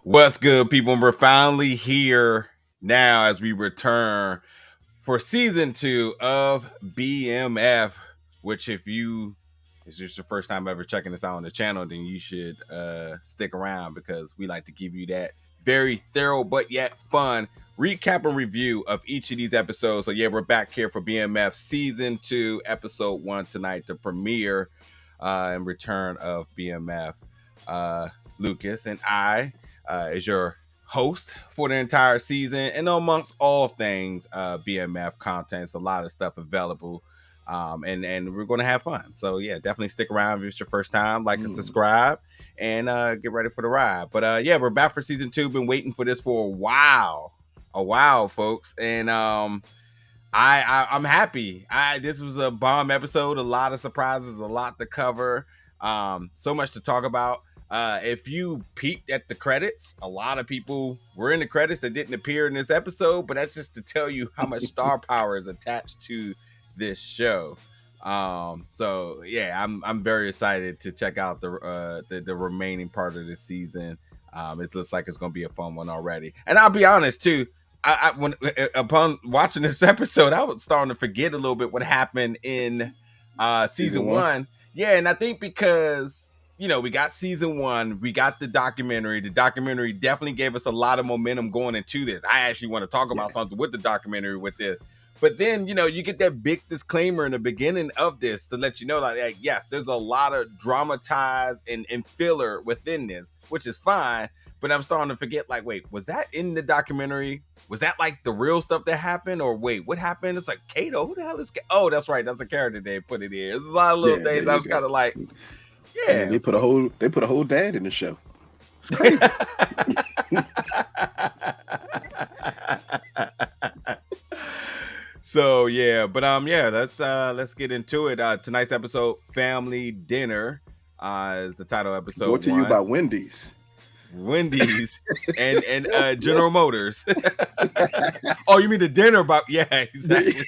What's good, people? And we're finally here now as we return for season 2 of BMF. Which, if it's just your first time ever checking this out on the channel, then you should stick around because we like to give you that very thorough but yet fun recap and review of each of these episodes. So yeah, we're back here for BMF season 2, episode 1 tonight, the premiere and return of BMF. Lucas and I is your host for the entire season, and amongst all things BMF content, it's a lot of stuff available, and we're going to have fun. So yeah, definitely stick around if it's your first time, like and subscribe, and get ready for the ride. But yeah, we're back for season 2. Been waiting for this for a while, folks, and I'm happy. This was a bomb episode, a lot of surprises, a lot to cover, so much to talk about. If you peeked at the credits, a lot of people were in the credits that didn't appear in this episode, but that's just to tell you how much star power is attached to this show. So yeah, I'm very excited to check out the remaining part of this season. It looks like it's gonna be a fun one already. And I'll be honest too, upon watching this episode, I was starting to forget a little bit what happened in season 1. Yeah, and I think because we got season 1, we got the documentary. The documentary definitely gave us a lot of momentum going into this. I actually want to talk about something with the documentary with this. But then, you get that big disclaimer in the beginning of this to let you know that, yes, there's a lot of dramatized and filler within this, which is fine. But I'm starting to forget, wait, was that in the documentary? Was that the real stuff that happened? Or wait, what happened? It's Kato, who the hell is Kato? Oh, that's right. That's a character they put it in. There's a lot of little things. I was kind of like, yeah. And they put a whole dad in the show. It's crazy. So yeah, but let's get into it. Tonight's episode, Family Dinner, is the title episode. Brought to you by Wendy's. and General Motors. Oh, you mean the dinner? Yeah, exactly.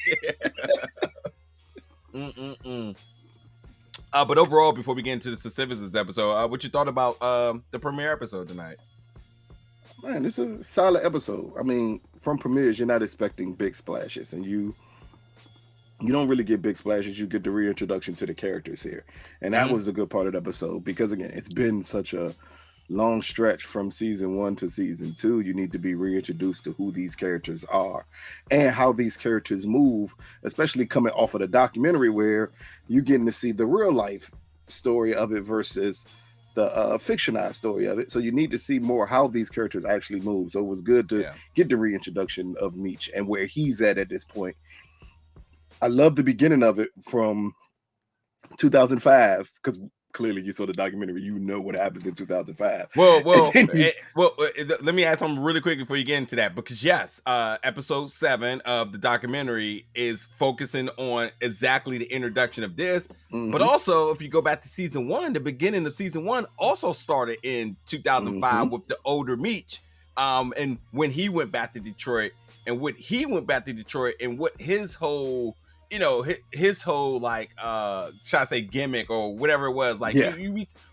But overall, before we get into the specifics of this episode, what you thought about the premiere episode tonight? Man, it's a solid episode. I mean, from premieres, you're not expecting big splashes, and you don't really get big splashes. You get the reintroduction to the characters here, and that was a good part of the episode because, again, it's been such a long stretch from season 1 to season 2. You need to be reintroduced to who these characters are and how these characters move, especially coming off of the documentary where you're getting to see the real life story of it versus the fictionalized story of it. So you need to see more how these characters actually move. So it was good to get the reintroduction of Meech and where he's at this point. I love the beginning of it from 2005 because clearly you saw the documentary, what happens in 2005. Well, let me ask something really quick before you get into that, because yes, episode 7 of the documentary is focusing on exactly the introduction of this, but also if you go back to season 1, the beginning of season 1 also started in 2005 with the older Meech, and when he went back to Detroit, and what his whole his whole should I say gimmick or whatever it was,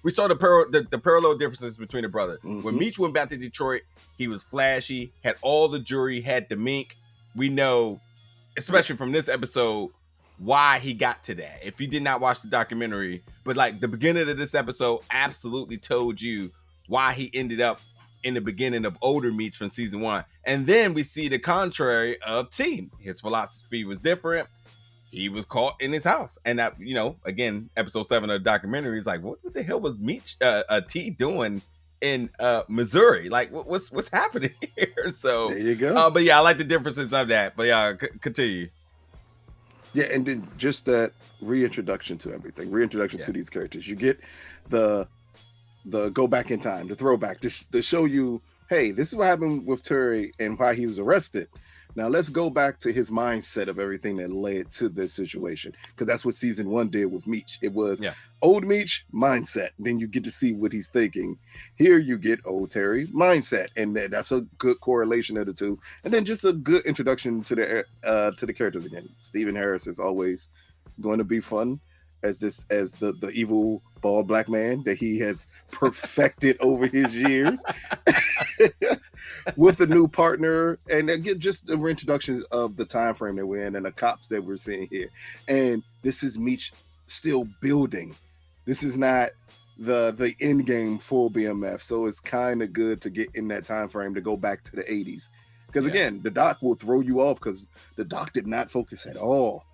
we saw the parallel differences between the brothers. When Meech went back to Detroit, he was flashy, had all the jewelry, had the mink. We know, especially from this episode, why he got to that. If you did not watch the documentary, but the beginning of this episode absolutely told you why he ended up in the beginning of older Meech from season 1. And then we see the contrary of T. His philosophy was different. He was caught in his house, and that again, episode 7 of the documentary is what the hell was Meech T doing in Missouri? What's happening here? So there you go. But yeah, I like the differences of that. But yeah, continue. Yeah, and then just that reintroduction to everything, to these characters. You get the go back in time, the throwback to show you, hey, this is what happened with Terry and why he was arrested. Now let's go back to his mindset of everything that led to this situation, because that's what season 1 did with Meech. It was old Meech mindset. Then you get to see what he's thinking. Here you get old Terry mindset, and that's a good correlation of the two. And then just a good introduction to the characters again. Stephen Harris is always going to be fun. as the evil bald black man that he has perfected over his years with a new partner, and again just the reintroductions of the time frame that we're in and the cops that we're seeing here. And this is Meech still building. This is not the end game for BMF, so it's kind of good to get in that time frame to go back to the 80s, because again the doc will throw you off because the doc did not focus at all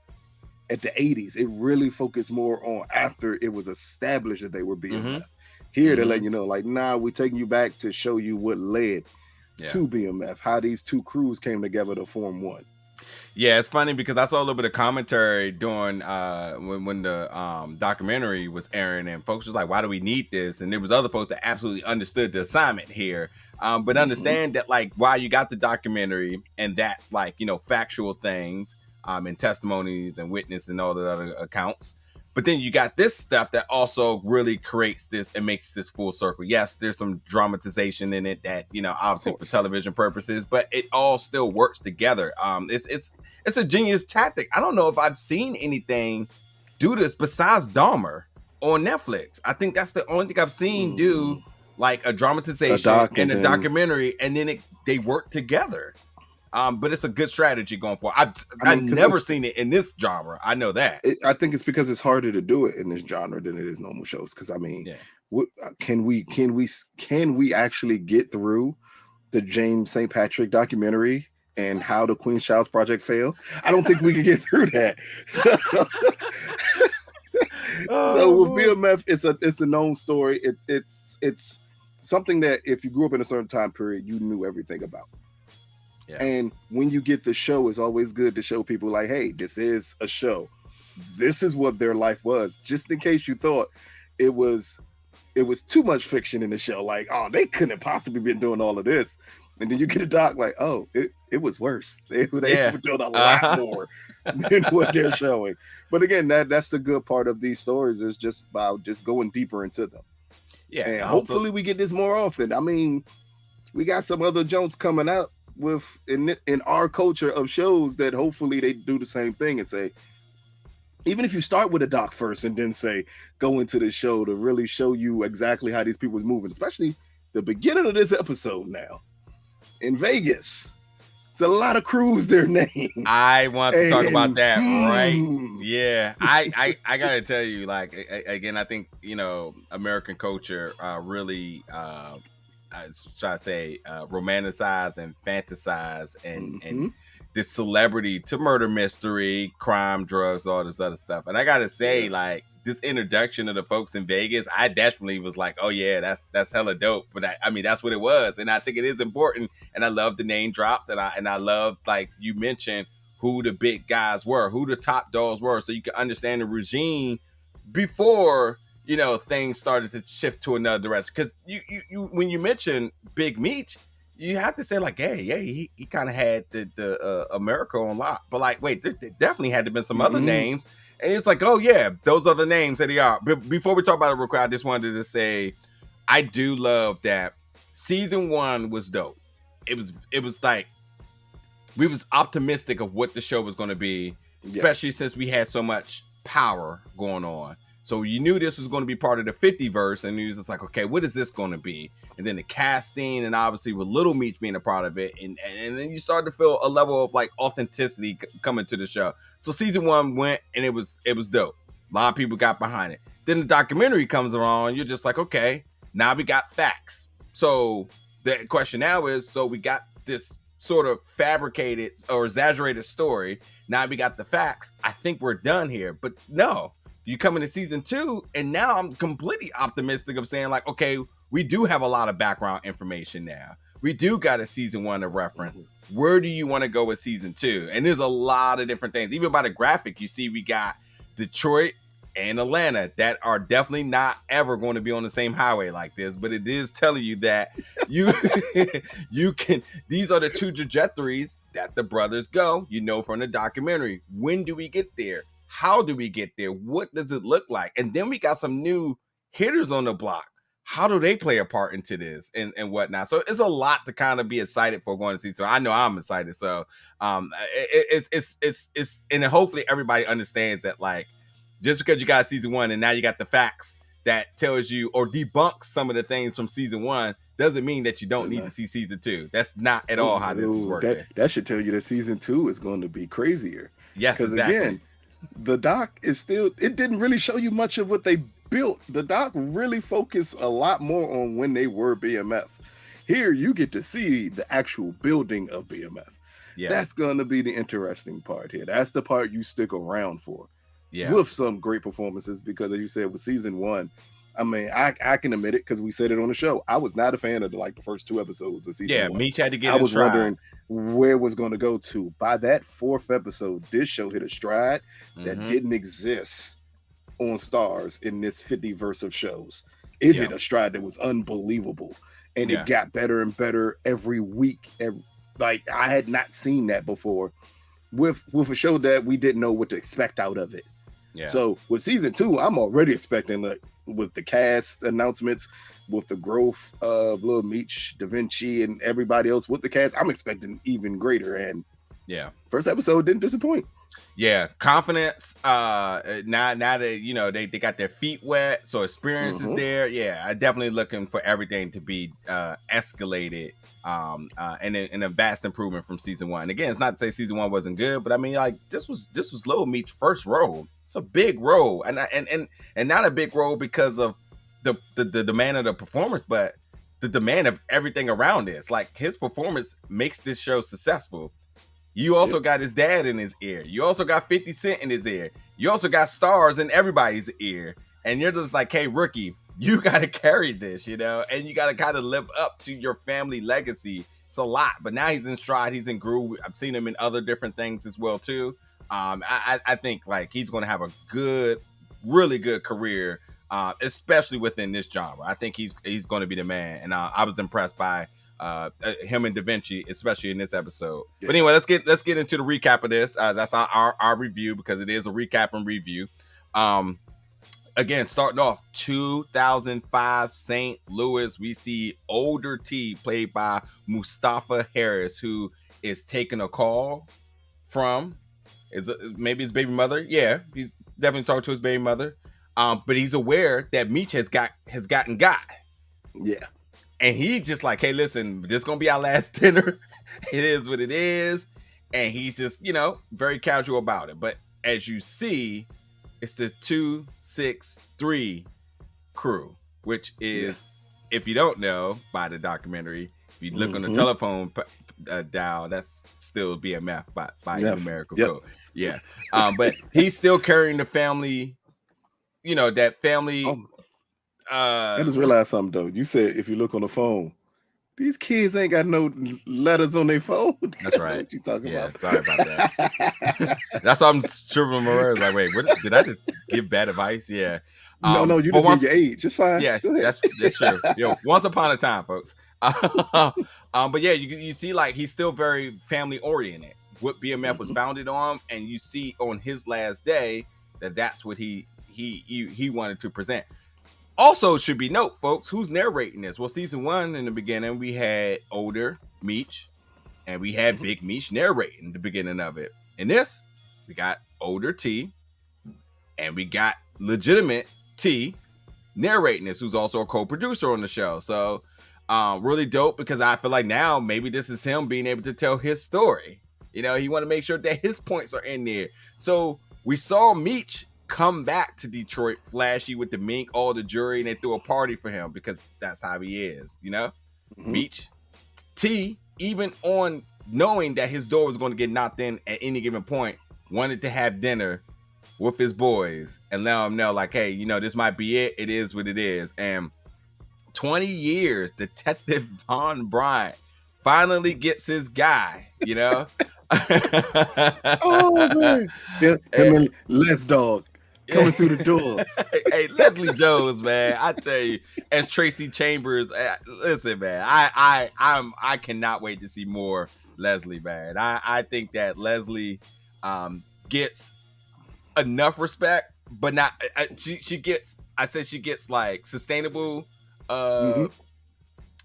at the 80s. It really focused more on after it was established that they were BMF. Here they're letting you know, like, nah, we're taking you back to show you what led to BMF, how these two crews came together to form one. Yeah, it's funny because I saw a little bit of commentary during when the documentary was airing, and folks was like, why do we need this? And there was other folks that absolutely understood the assignment here. But understand that, like, while you got the documentary and that's like, you know, factual things and testimonies and witness and all the other accounts, but then you got this stuff that also really creates this and makes this full circle. Yes, there's some dramatization in it that, you know, obviously for television purposes, but it all still works together. It's a genius tactic. I don't know if I've seen anything do this besides Dahmer on Netflix. I think that's the only thing I've seen do like a dramatization and a documentary, and then they work together. But it's a good strategy going forward. I've never seen it in this genre. I know that. I think it's because it's harder to do it in this genre than it is normal shows. Because I mean, can we actually get through the James St. Patrick documentary and how the Queen's Child's Project failed? I don't think we can get through that. So with BMF, it's a known story. It's something that if you grew up in a certain time period, you knew everything about. Yeah. And when you get the show, it's always good to show people like, hey, this is a show. This is what their life was. Just in case you thought it was too much fiction in the show. Like, oh, they couldn't have possibly been doing all of this. And then you get a doc like, oh, it was worse. They were doing a lot more than what they're showing. But again, that's the good part of these stories, is just about just going deeper into them. Yeah. And hopefully we get this more often. I mean, we got some other Jones coming out with in our culture of shows that hopefully they do the same thing and say, even if you start with a doc first and then say go into the show to really show you exactly how these people's moving, especially the beginning of this episode now in Vegas. It's a lot of crews their name. I want to talk about that, right? Yeah. I gotta tell you, like, again, I think, you know, American culture really I try to say romanticize and fantasize and this celebrity to murder mystery, crime, drugs, all this other stuff. And I gotta say, like, this introduction of the folks in Vegas, I definitely was like, oh yeah, that's hella dope. But I mean, that's what it was, and I think it is important. And I love the name drops, and I love, like you mentioned, who the big guys were, who the top dogs were, so you can understand the regime before, you know, things started to shift to another direction. Because you when you mention Big Meech, you have to say, like, hey, he kind of had the America on lock. But like, wait, there definitely had to have been some other names. And it's like, oh yeah, those are the names that they are. But before we talk about it real quick, I just wanted to say, I do love that season 1 was dope. It was like, we was optimistic of what the show was going to be, especially since we had so much power going on. So you knew this was going to be part of the 50 verse, and you was just like, okay, what is this going to be? And then the casting, and obviously with Little Meech being a part of it, and then you started to feel a level of like authenticity coming to the show. So season 1 went, and it was dope. A lot of people got behind it. Then the documentary comes along, and you're just like, okay, now we got facts. So the question now is, so we got this sort of fabricated or exaggerated story. Now we got the facts. I think we're done here. But no. You come into season 2, and now I'm completely optimistic of saying, like, okay, we do have a lot of background information now. We do got a season 1 to reference. Where do you want to go with season 2? And there's a lot of different things. Even by the graphic, you see we got Detroit and Atlanta that are definitely not ever going to be on the same highway like this. But it is telling you that you can. These are the 2 trajectories that the brothers go. You know, from the documentary. When do we get there? How do we get there? What does it look like? And then we got some new hitters on the block. How do they play a part into this and whatnot? So it's a lot to kind of be excited for going to see. So I know I'm excited. So it's and hopefully everybody understands that, like, just because you got season 1 and now you got the facts that tells you or debunks some of the things from season 1 doesn't mean that you don't need to see season 2. That's not at all how this is working. That should tell you that season 2 is going to be crazier. Yes, because exactly. Again, the doc is still, it didn't really show you much of what they built. The doc really focused a lot more on when they were BMF. Here you get to see the actual building of BMF. Yeah. That's going to be the interesting part here. That's the part you stick around for. Yeah. With some great performances, because as you said, with season 1, I mean, I can admit it because we said it on the show. I was not a fan of the first 2 episodes of season 1. Meech had to get. I was wondering where it was going to go to. By that 4th episode, this show hit a stride that didn't exist on STARZ in this 50 verse of shows. It hit a stride that was unbelievable, and it got better and better every week. I had not seen that before with a show that we didn't know what to expect out of it. Yeah. So with season 2, I'm already expecting with the cast announcements, with the growth of Lil Meech, Da Vinci, and everybody else with the cast, I'm expecting even greater. And first episode didn't disappoint. Yeah, confidence. Now that they got their feet wet, so experience is there. Yeah, I definitely looking for everything to be escalated. And a vast improvement from season 1. Again, it's not to say season 1 wasn't good, but I mean, this was Lil Meech's first role. It's a big role, and not a big role because of the demand of the performance, but the demand of everything around this. His performance makes this show successful. You also got his dad in his ear. You also got 50 Cent in his ear. You also got STARZ in everybody's ear, and you're just like, hey, rookie, you got to carry this, and you got to kind of live up to your family legacy. It's a lot, but now he's in stride. He's in groove. I've seen him in other different things as well, too. I think he's going to have a really good career, especially within this genre. I think he's going to be the man. And I was impressed by him and Da Vinci, especially in this episode. Yeah. But anyway, let's get into the recap of this. That's our review, because it is a recap and review. Again, starting off 2005 St. Louis, we see older T, played by Mustafa Harris, who is taking a call from maybe his baby mother. Yeah, he's definitely talking to his baby mother. But he's aware that Meech has gotten got. Yeah. And he just like, hey, listen, this is going to be our last dinner. It is what it is. And he's just, very casual about it. But as you see, it's the 263 crew, which is, if you don't know by the documentary, if you look on the telephone dial, that's still BMF by numerical code. Yeah. But he's still carrying the family, that family. I just realized something, though. You said if you look on the phone, these kids ain't got no letters on their phone. That's right. What you talking about? Sorry about that. That's why I'm tripping my words. Like, wait, what, did I just give bad advice? Yeah. No, you just gave your age. It's fine. Yeah, that's true. Once upon a time, folks. But yeah, you see, he's still very family oriented. What BMF was founded on, and you see on his last day that's what he wanted to present. Also, should be note, folks, who's narrating this? Well, season 1 in the beginning, we had older Meech, and we had Big Meech narrating the beginning of it. In this, we got older T, and we got legitimate T narrating this, who's also a co-producer on the show. So, really dope, because I feel like now maybe this is him being able to tell his story. He want to make sure that his points are in there. So we saw Meech come back to Detroit, flashy with the mink, all the jury, and they threw a party for him because that's how he is, Meech, T, even on knowing that his door was going to get knocked in at any given point, wanted to have dinner with his boys and let them know, hey, this might be it. It is what it is. And 20 years, Detective Von Bryant finally gets his guy, Oh, man. Him and Les Dog coming through the door. Hey, Leslie Jones, man, I tell you, as Tracy Chambers, listen, man, I cannot wait to see more Leslie, man. I think that Leslie gets enough respect, but not she gets sustainable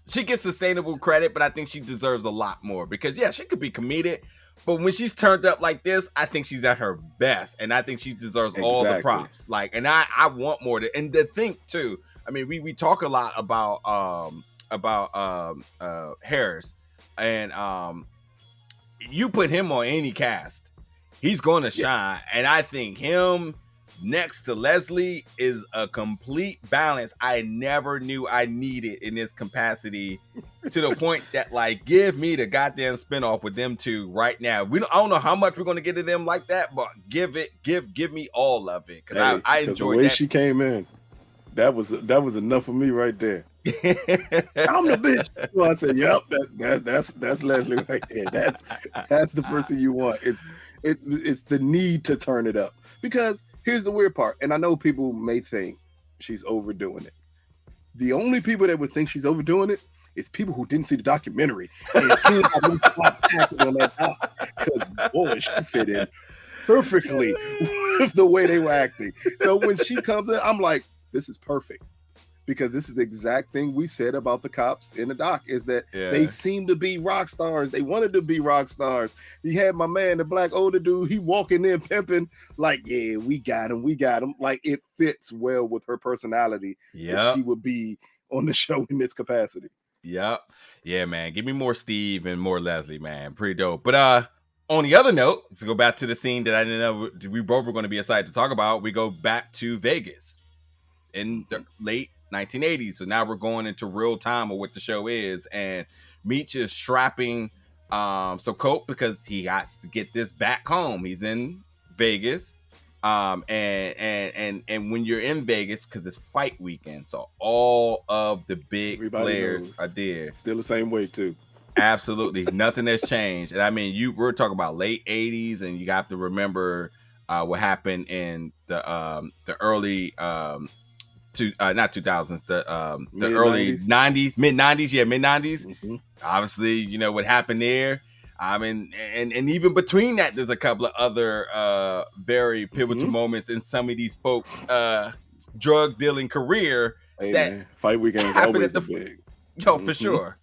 she gets sustainable credit, but I think she deserves a lot more because yeah, she could be comedic, but when she's turned up like this, I think she's at her best, and I think she deserves all the props. Like, and I want more to, and to think too. I mean, we talk a lot about Harris, and you put him on any cast, he's going to shine, and I think him next to Leslie is a complete balance I never knew I needed in this capacity, to the point that like, give me the goddamn spinoff with them two right now. I don't know how much we're going to get of them like that, but give me all of it, because I enjoyed the way that. she came in. That was enough for me right there. I'm the bitch. So I said, "Yep, that's Leslie right there. That's the person you want." It's the need to turn it up, because here's the weird part, and I know people may think she's overdoing it. The only people that would think she's overdoing it is people who didn't see the documentary and seen how they stopped acting on that doc. Because boy, she fit in perfectly with the way they were acting. So when she comes in, I'm like, this is perfect. Because this is the exact thing we said about the cops in the doc, is that they seem to be rock stars. They wanted to be rock stars. You had my man, the black older dude, he walking in pimping, like, yeah, we got him. Like, it fits well with her personality. Yeah, she would be on the show in this capacity. Yep. Yeah, man. Give me more Steve and more Leslie, man. Pretty dope. But on the other note, to go back to the scene that I didn't know we both were going to be excited to talk about, we go back to Vegas in the late 1980s. So now we're going into real time of what the show is, and Meech is strapping some coke because he has to get this back home. He's in Vegas, and when you're in Vegas, because it's fight weekend, so all of the big players are there. Still the same way too. Absolutely, nothing has changed. And I mean, we're talking about late 80s, and you have to remember what happened in the early not 2000s, the early 90s, mid 90s. Mm-hmm. Obviously, you know what happened there. I mean, and even between that, there's a couple of other very pivotal moments in some of these folks' drug dealing career. Hey, that man, fight weekend is always big. Yo, for sure.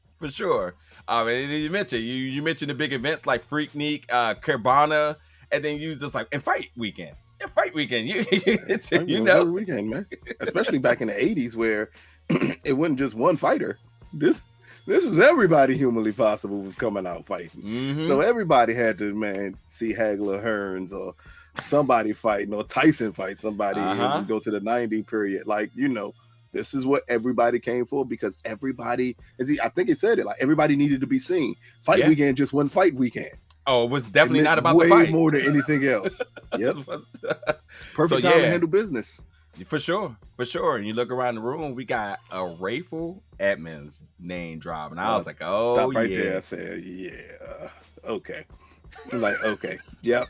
And you mentioned the big events like Freaknik, Caravana, and then you just like, and fight weekend. Yeah, fight weekend. You know, every weekend, man. Especially back in the 80s, where it wasn't just one fighter. This was everybody humanly possible was coming out fighting. Mm-hmm. So everybody had to, man, see Hagler Hearns or somebody fighting, or Tyson fight somebody, and go to the 90 period. Like, you know, this is what everybody came for, because everybody, I think it said it, like, everybody needed to be seen. Fight weekend just wasn't fight weekend. Oh, it was definitely not about the fight. Way more than anything else. Yep. Perfect time to handle business. For sure. And you look around the room, we got a Rayful Edmonds name drop. And I was like, oh, stop right there. I said, yeah, okay. I'm like, okay, yep.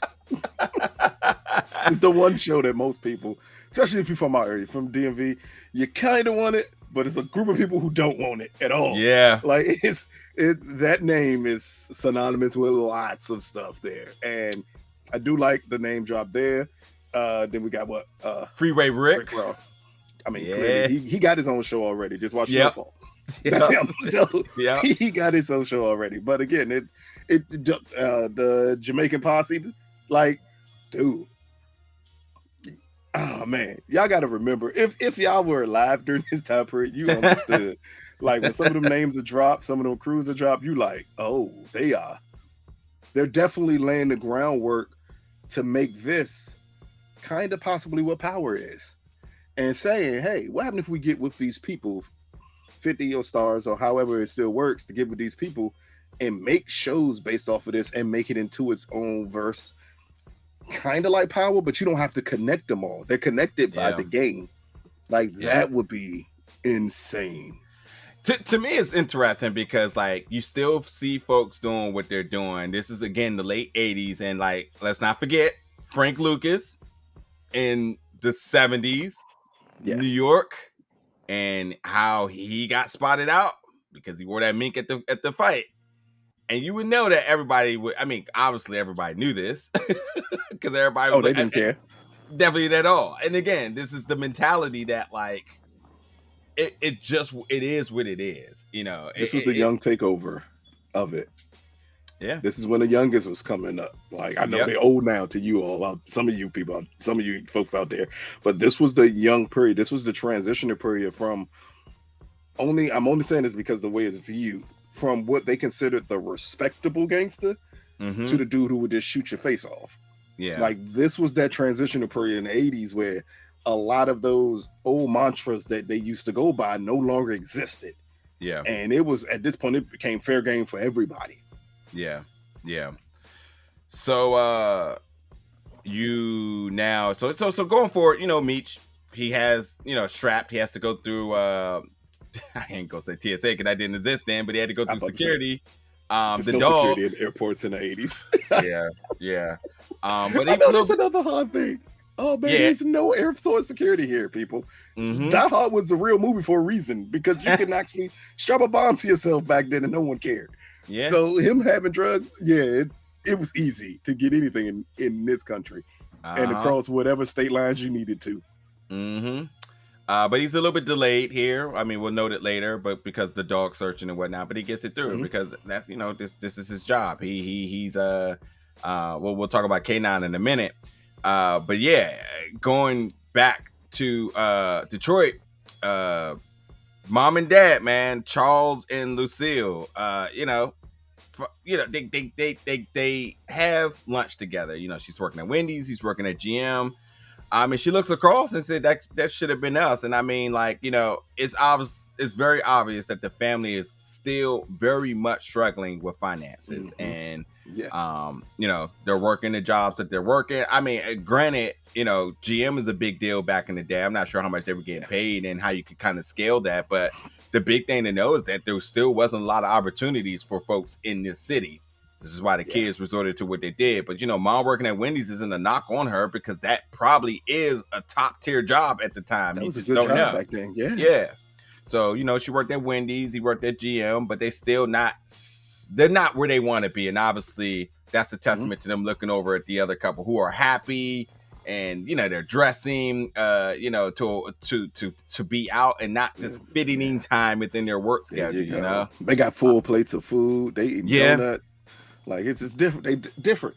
It's the one show that most people, especially if you're from our area, from DMV, you kind of want it, but it's a group of people who don't want it at all. Yeah. Like, that name is synonymous with lots of stuff there. And I do like the name drop there. Then we got what? Freeway Rick. I mean, clearly, he got his own show already. Just watch Snowfall. That's him. So he got his own show already. But again, the Jamaican posse, like, dude. Oh man, y'all got to remember, if y'all were alive during this time period, you understood. Like, when some of them names are dropped, some of them crews are dropped, you like, oh, they're definitely laying the groundwork to make this kind of possibly what Power is, and saying, hey, what happened if we get with these people, 50 or STARZ or however it still works, to get with these people and make shows based off of this and make it into its own verse, kind of like Power, but you don't have to connect them all. They're connected by the game. Like, that would be insane. To me, it's interesting because, like, you still see folks doing what they're doing. This is, again, the late 80s. And, like, let's not forget Frank Lucas in the 70s, New York, and how he got spotted out because he wore that mink at the fight. And you would know that everybody would, I mean, obviously everybody knew this because everybody was they didn't care. Definitely at all. And again, this is the mentality that, like, it is what it is, you know. This was the young takeover of it. Yeah. This is when the youngest was coming up. Like, I know they're old now to you all, some of you people, some of you folks out there, but this was the young period. This was the transitional period from I'm only saying this because the way it's viewed, from what they considered the respectable gangster to the dude who would just shoot your face off. Yeah. Like, this was that transitional period in the 80s where a lot of those old mantras that they used to go by no longer existed. Yeah. And it was, at this point, it became fair game for everybody. Yeah. Yeah. So you now so going forward, you know, Meech, he has, you know, strapped, he has to go through I ain't gonna say TSA because that didn't exist then, but he had to go through security. There's no security in airports in the 80s. Yeah. But I know that's another hard thing. Oh man, there's no airport security here, people. Die Hard was a real movie for a reason, because you can actually strap a bomb to yourself back then and no one cared. Yeah. So him having drugs, it was easy to get anything in this country and across whatever state lines you needed to. But he's a little bit delayed here. I mean, we'll note it later, but because the dog searching and whatnot, but he gets it through because that's, you know, this is his job. He's we'll talk about K9 in a minute. But yeah, going back to Detroit, mom and dad, man, Charles and Lucille, you know, they have lunch together. You know, she's working at Wendy's, he's working at GM. I mean, she looks across and said that should have been us. And I mean, like, you know, it's very obvious that the family is still very much struggling with finances. And, you know, they're working the jobs that they're working. I mean, granted, you know, GM is a big deal back in the day. I'm not sure how much they were getting paid and how you could kind of scale that. But the big thing to know is that there still wasn't a lot of opportunities for folks in this city. This is why the kids resorted to what they did. But, you know, mom working at Wendy's isn't a knock on her, because that probably is a top tier job at the time. That was a good job back then. Yeah. So, you know, she worked at Wendy's, he worked at GM, but they're not where they want to be. And obviously that's a testament to them looking over at the other couple who are happy and, you know, they're dressing, you know, to be out and not just fitting in time within their work schedule, you know. They got full plates of food. They eat donuts. Like, it's just different.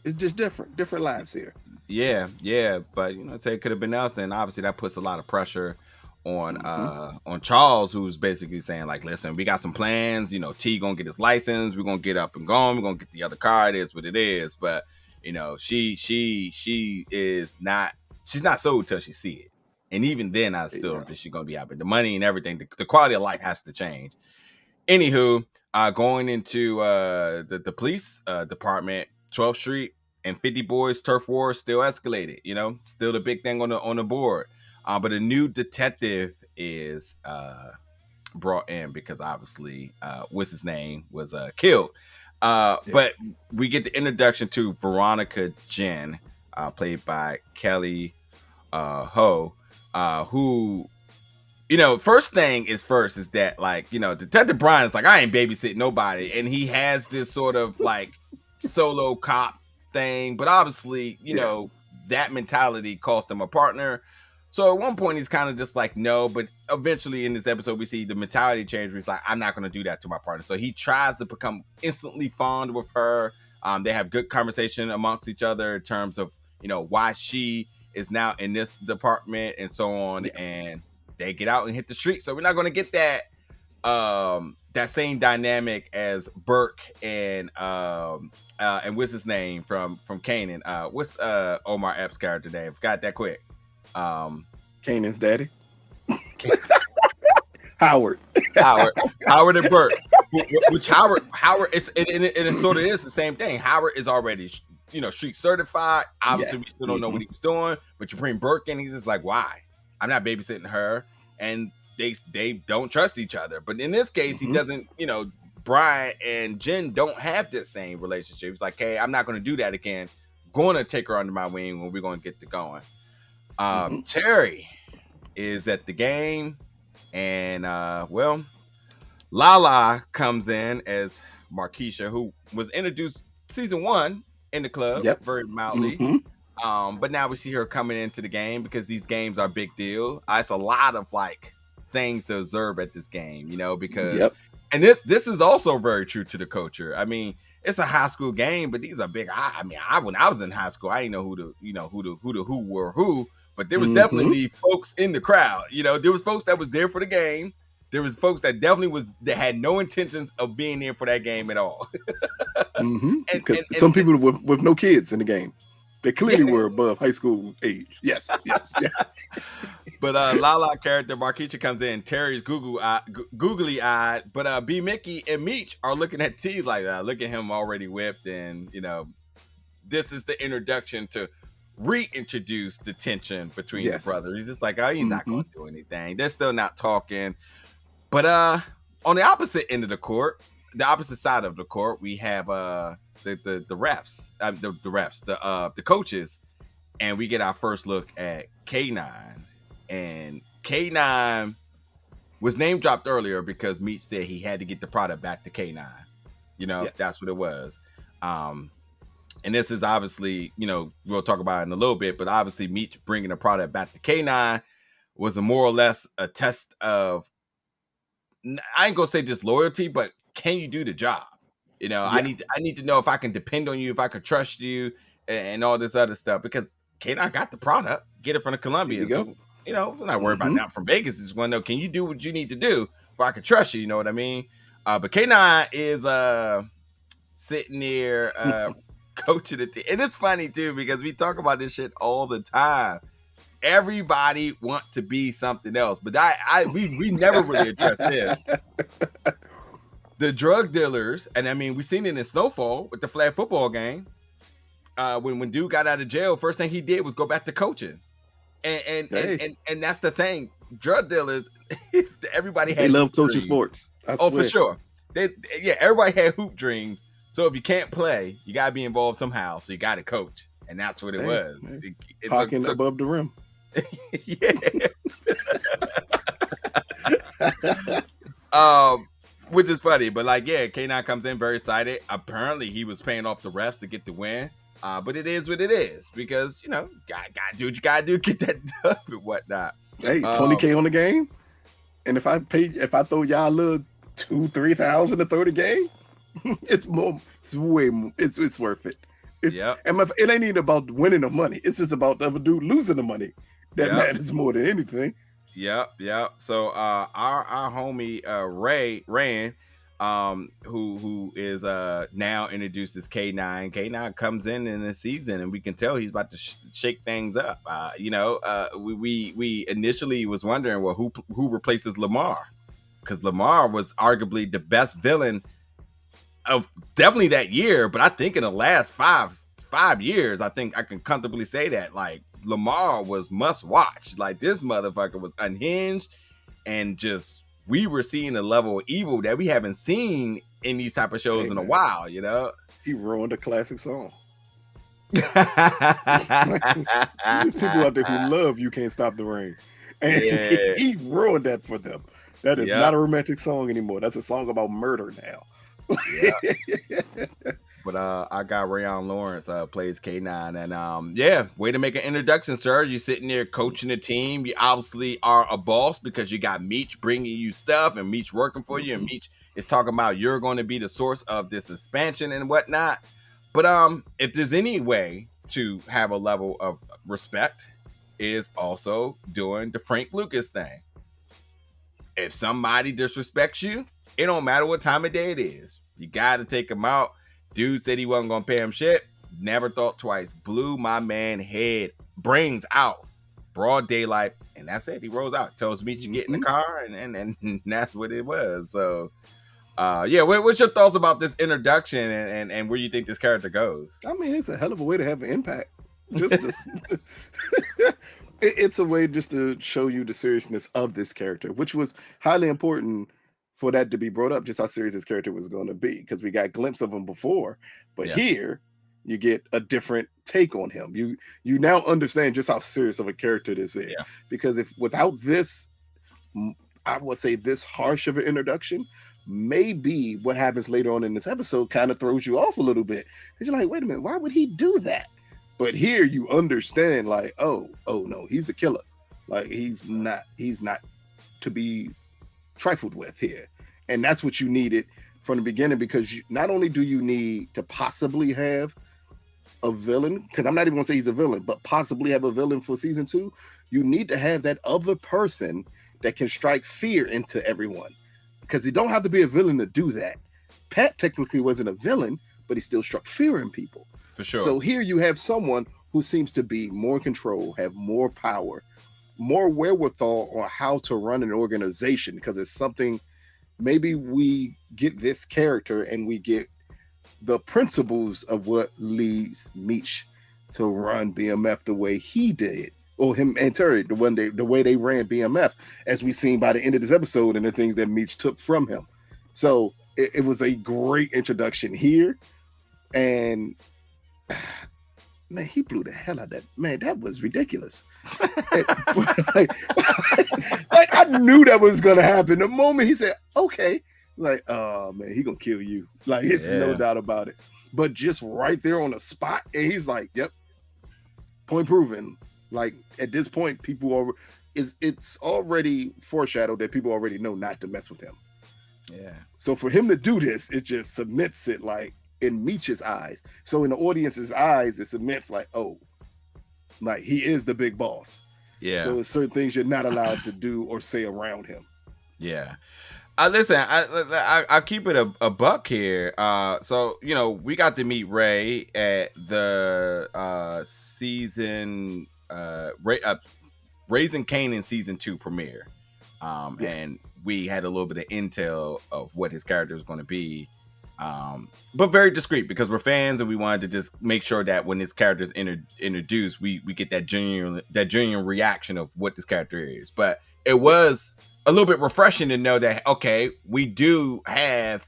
It's just different lives here. Yeah. But, you know, say it could have been us, and obviously that puts a lot of pressure on Charles, who's basically saying, like, listen, we got some plans. You know, T gonna get his license. We're gonna get up and going. We're gonna get the other car. It is what it is. But, you know, she's not sold till she see it. And even then, I still don't think she's gonna be out. But the money and everything, the quality of life has to change. Anywho. Going into the police department, 12th Street and 50 Boys turf war still escalated. You know, still the big thing on the board. But a new detective is brought in because obviously what's his name was killed. But we get the introduction to Veronica Jen, played by Kelly Ho, who. You know, first thing is that, like, you know, Detective Bryant is like, I ain't babysitting nobody. And he has this sort of like solo cop thing. But obviously, you know, that mentality cost him a partner. So at one point, he's kind of just like, no. But eventually in this episode, we see the mentality change where he's like, I'm not going to do that to my partner. So he tries to become instantly fond with her. They have good conversation amongst each other in terms of, you know, why she is now in this department and so on. And they get out and hit the street. So we're not going to get that that same dynamic as Burke and what's his name from Kanan. What's Omar Epps' character name? Forgot that quick. Kanan's daddy. Howard and Burke. Which Howard is it sort of is the same thing. Howard is already, you know, street certified. Obviously we still don't know what he was doing, but you bring Burke in, he's just like, why? I'm not babysitting her. And they don't trust each other. But in this case, he doesn't, you know, Brian and Jen don't have this same relationship. It's like, hey, I'm not going to do that again. Going to take her under my wing when we're going to get to going. Terry is at the game. And, well, Lala comes in as Markeisha, who was introduced season 1 in the club, very mildly. But now we see her coming into the game because these games are a big deal. It's a lot of like things to observe at this game, because Yep. and this is also very true to the culture. I mean, it's a high school game, but these are big. When I was in high school, I didn't know who were who, but there was definitely folks in the crowd. There was folks that was there for the game. There was folks that definitely that had no intentions of being there for that game at all. Because some people with no kids in the game, they clearly were above high school age. Yes. But Lala character Markeisha comes in. Terry's googly eyed, but B Mickey and Meech are looking at T like that. Look at him already whipped, and this is the introduction to reintroduce the tension between the brothers. He's just like, oh, he's not going to do anything. They're still not talking. But on the opposite end of the court, the opposite side of the court, we have the refs, the coaches, and we get our first look at K9. And K9 was name dropped earlier because Meech said he had to get the product back to K9. That's what it was. And this is obviously, we'll talk about it in a little bit, but obviously Meech bringing the product back to K9 was more or less a test of, I ain't gonna say just loyalty, but can you do the job? I need to know if I can depend on you, if I can trust you, and all this other stuff, because K9 got the product, get it from the Colombians. So, I'm not worried about that from Vegas. I just want to know, can you do what you need to do if I can trust you? You know what I mean? But K9 is sitting there coaching the team. And it's funny too, because we talk about this shit all the time. Everybody want to be something else, but we never really addressed this. The drug dealers, and I mean, we seen it in Snowfall with the flag football game. When dude got out of jail, first thing he did was go back to coaching, and that's the thing. Drug dealers, everybody had. They love coaching sports. For sure. Everybody had hoop dreams. So if you can't play, you gotta be involved somehow. So you got to coach, and that's what it was. Parking above the rim. Which is funny, but K9 comes in very excited. Apparently he was paying off the refs to get the win, but it is what it is, because gotta do what you gotta do, get that dub and whatnot. Hey, $20K on the game, and if I throw y'all a little $2,000-3,000 to throw the game, it's way more. It's worth it. And it ain't even about winning the money. It's just about the other dude losing the money. That matters more than anything. Yep. So our homie Rand, who is now introduced as K9. K9 comes in the season, and we can tell he's about to shake things up. We initially was wondering, well, who replaces Lamar, because Lamar was arguably the best villain of definitely that year, but I think in the last five years, I think I can comfortably say that Lamar was must watch. This motherfucker was unhinged, and just we were seeing a level of evil that we haven't seen in these type of shows in a while. He ruined a classic song. There's people out there who love "You Can't Stop the Rain," and he ruined that for them. That is not a romantic song anymore. That's a song about murder now. But our guy Rayon Lawrence plays K9, and way to make an introduction, sir. You're sitting there coaching the team. You obviously are a boss because you got Meech bringing you stuff, and Meech working for you, and Meech is talking about you're going to be the source of this expansion and whatnot. But if there's any way to have a level of respect, is also doing the Frank Lucas thing. If somebody disrespects you, it don't matter what time of day it is. You got to take him out. Dude said he wasn't going to pay him shit. Never thought twice. Blew my man head. Brains out. Broad daylight. And that's it. He rolls out. Tells me to get in the car. And that's what it was. So, what's your thoughts about this introduction and where you think this character goes? I mean, it's a hell of a way to have an impact. It's a way just to show you the seriousness of this character, which was highly important for that to be brought up, just how serious this character was going to be, because we got a glimpse of him before, but here you get a different take on him. You now understand just how serious of a character this is, because if without this, I would say this harsh of an introduction, maybe what happens later on in this episode kind of throws you off a little bit, because you're like, wait a minute, why would he do that? But here you understand, oh no, he's a killer. He's not to be trifled with here. And that's what you needed from the beginning, because not only do you need to possibly have a villain, because I'm not even gonna say he's a villain, but possibly have a villain for season 2, you need to have that other person that can strike fear into everyone, because you don't have to be a villain to do that. Pat technically wasn't a villain, but he still struck fear in people. For sure. So here you have someone who seems to be more in control, have more power, more wherewithal on how to run an organization, because it's something, maybe we get this character and we get the principles of what leads Meech to run BMF the way he did, or him and Terry, the way they ran BMF, as we seen by the end of this episode, and the things that Meech took from him. So it was a great introduction here, and man, he blew the hell out of that. Man, that was ridiculous. like I knew that was gonna happen. The moment he said, okay, like, oh man, he gonna kill you. Like, it's no doubt about it. But just right there on the spot, and he's like, yep, point proven. Like, at this point, it's already foreshadowed that people already know not to mess with him. Yeah. So for him to do this, it just submits it, like, in Meech's eyes. So in the audience's eyes, it submits like, oh, like, he is the big boss. Yeah. So there's certain things you're not allowed to do or say around him. Yeah. Listen, I'll keep it a buck here. So, you know, we got to meet Ray at the season Raising Kanan season 2 premiere. And we had a little bit of intel of what his character was going to be. But very discreet, because we're fans and we wanted to just make sure that when this character is introduced, we get that genuine reaction of what this character is. But it was a little bit refreshing to know that, okay, we do have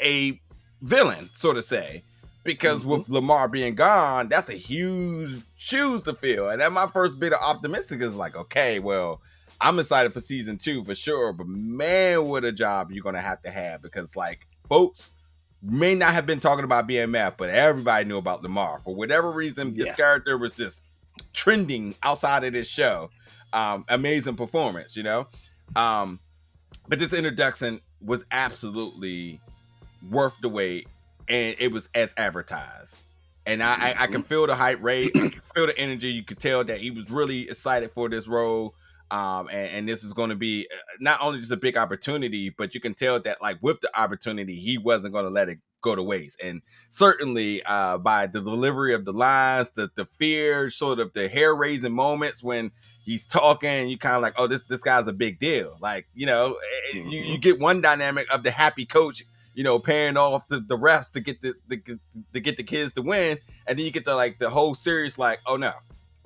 a villain, so to say, because with Lamar being gone, that's a huge shoes to fill. And then my first bit of optimistic is like, okay, well, I'm excited for season 2 for sure, but man, what a job you're going to have, because, like, folks may not have been talking about BMF, but everybody knew about Lamar. For whatever reason, this character was just trending outside of this show. Amazing performance, you know? But this introduction was absolutely worth the wait, and it was as advertised. And I can feel the hype rate, I can feel the energy. You could tell that he was really excited for this role. And this is going to be not only just a big opportunity, but you can tell that, like, with the opportunity, he wasn't going to let it go to waste. And certainly by the delivery of the lines, the fear, sort of the hair-raising moments when he's talking, you kind of like, oh, this guy's a big deal. Like, you know, you get one dynamic of the happy coach, you know, paying off the refs to get the kids to win, and then you get the whole series, like, oh no,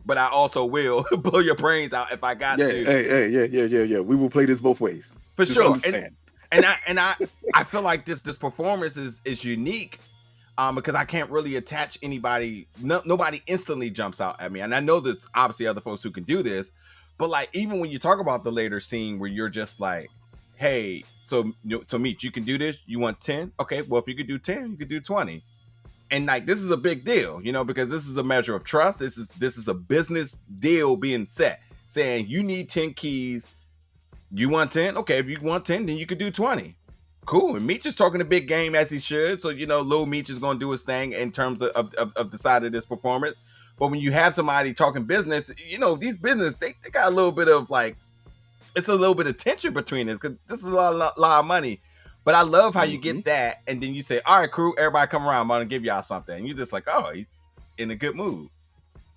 but I also will blow your brains out if I got to. Yeah. We will play this both ways. For just sure. Understand. And I feel like this performance is unique, because I can't really attach anybody. Nobody instantly jumps out at me. And I know there's obviously other folks who can do this, but, like, even when you talk about the later scene where you're just like, hey, so Meech, you can do this. You want 10? Okay, well, if you could do 10, you could do 20. And, like, this is a big deal, you know, because this is a measure of trust. This is a business deal being set, saying you need 10 keys. You want 10? Okay, if you want 10, then you could do 20. Cool. And Meech is talking a big game, as he should. So, you know, Lil Meech is going to do his thing in terms of the side of this performance. But when you have somebody talking business, you know, these business, they got a little bit of, like, it's a little bit of tension between this, because this is a lot of money. But I love how you get that, and then you say, all right, crew, everybody come around, I'm going to give y'all something. And you're just like, oh, he's in a good mood.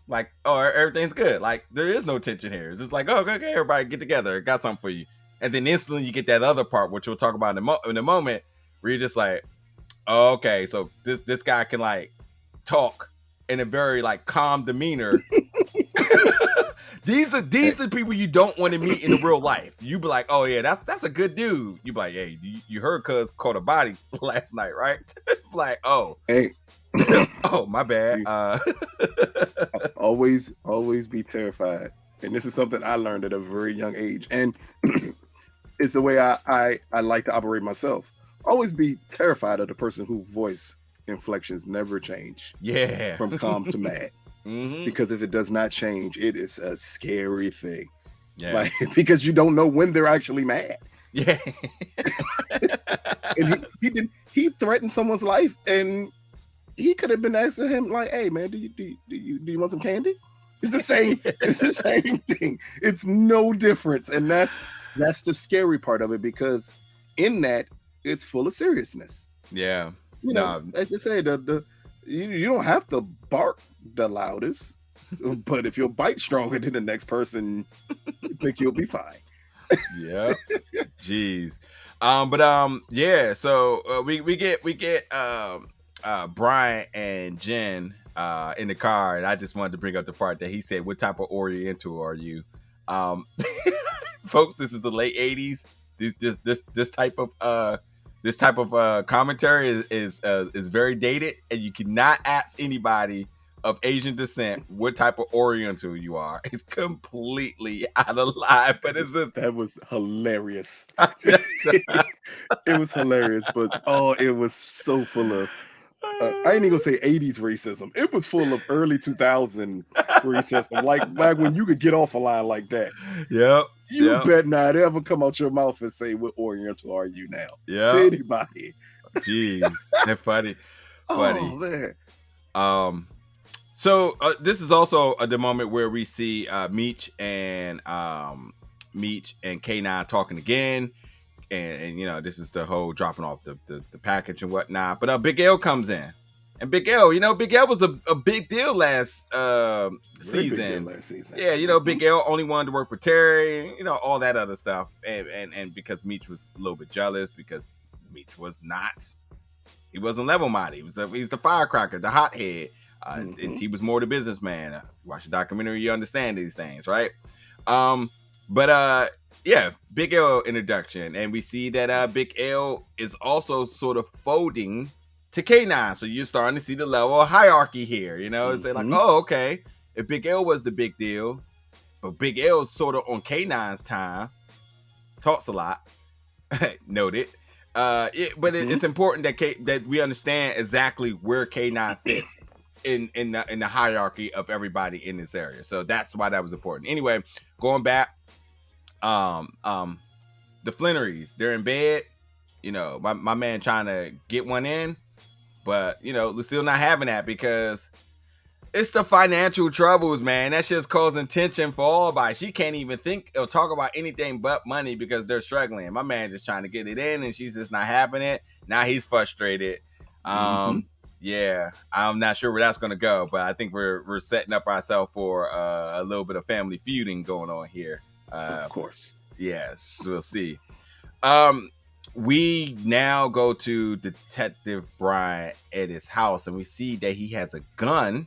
Like, oh, everything's good. Like, there is no tension here. It's just like, oh, okay, everybody get together. I got something for you. And then instantly you get that other part, which we'll talk about in a moment, where you're just like, oh, okay, so this guy can, like, talk in a very, like, calm demeanor. These are the people you don't want to meet in the real life. You be like, oh yeah, that's a good dude. You be like, hey, you heard cuz caught a body last night, right? Like, oh, hey, oh, my bad. Always be terrified, and this is something I learned at a very young age, and it's the way I like to operate myself. Always be terrified of the person whose voice inflections never change. Yeah, from calm to mad. Because if it does not change, it is a scary thing. Yeah. Like, because you don't know when they're actually mad. Yeah. And he threatened someone's life, and he could have been asking him like, "Hey man, do you want some candy?" It's the same. It's the same thing. It's no difference, and that's the scary part of it, because in that it's full of seriousness. Yeah. You know, as I say, you don't have to bark the loudest, but if your bite's stronger than the next person, you think you'll be fine. Yeah. Jeez. Yeah. So we get Bryant and Jen in the car, and I just wanted to bring up the part that he said, "What type of Oriental are you?" Folks, this is the late '80s. This type of commentary is very dated, and you cannot ask anybody of Asian descent what type of Oriental you are. It's completely out of line, but it's just that was hilarious. It was hilarious, but it was so full of I ain't even gonna say 80s racism. It was full of early 2000 racism, like back when you could get off a line like that. Yep. You bet not ever come out your mouth and say, "What Oriental are you now?" Yeah. To anybody. Jeez, that's funny. Oh man. So this is also the moment where we see Meech and K9 talking again, and you know, this is the whole dropping off the package and whatnot. But Big L comes in, and Big L, you know, Big L was a big deal last season. Yeah, you know, Big L only wanted to work with Terry, you know, all that other stuff, and because Meech was a little bit jealous, because Meech was not, he wasn't level-minded. He's the firecracker, the hothead. And he was more the businessman. Watch the documentary, you understand these things, right? Yeah, Big L introduction, and we see that Big L is also sort of folding to K9, so you're starting to see the level of hierarchy here. You know, it's like, oh, okay, if Big L was the big deal, but Big L's sort of on K9's time, talks a lot, noted. It's important that we understand exactly where K9 fits in the hierarchy of everybody in this area. So that's why that was important. Anyway, going back, the Flannerys, they're in bed. You know, my man trying to get one in, but you know, Lucille not having that because it's the financial troubles, man. That's just causing tension for all by. She can't even think or talk about anything but money because they're struggling. My man just trying to get it in, and she's just not having it. Now he's frustrated. Yeah, I'm not sure where that's gonna go, but I think we're setting up ourselves for a little bit of family feuding going on here. Of course. Yes, we'll see. We now go to Detective Bryant at his house, and we see that he has a gun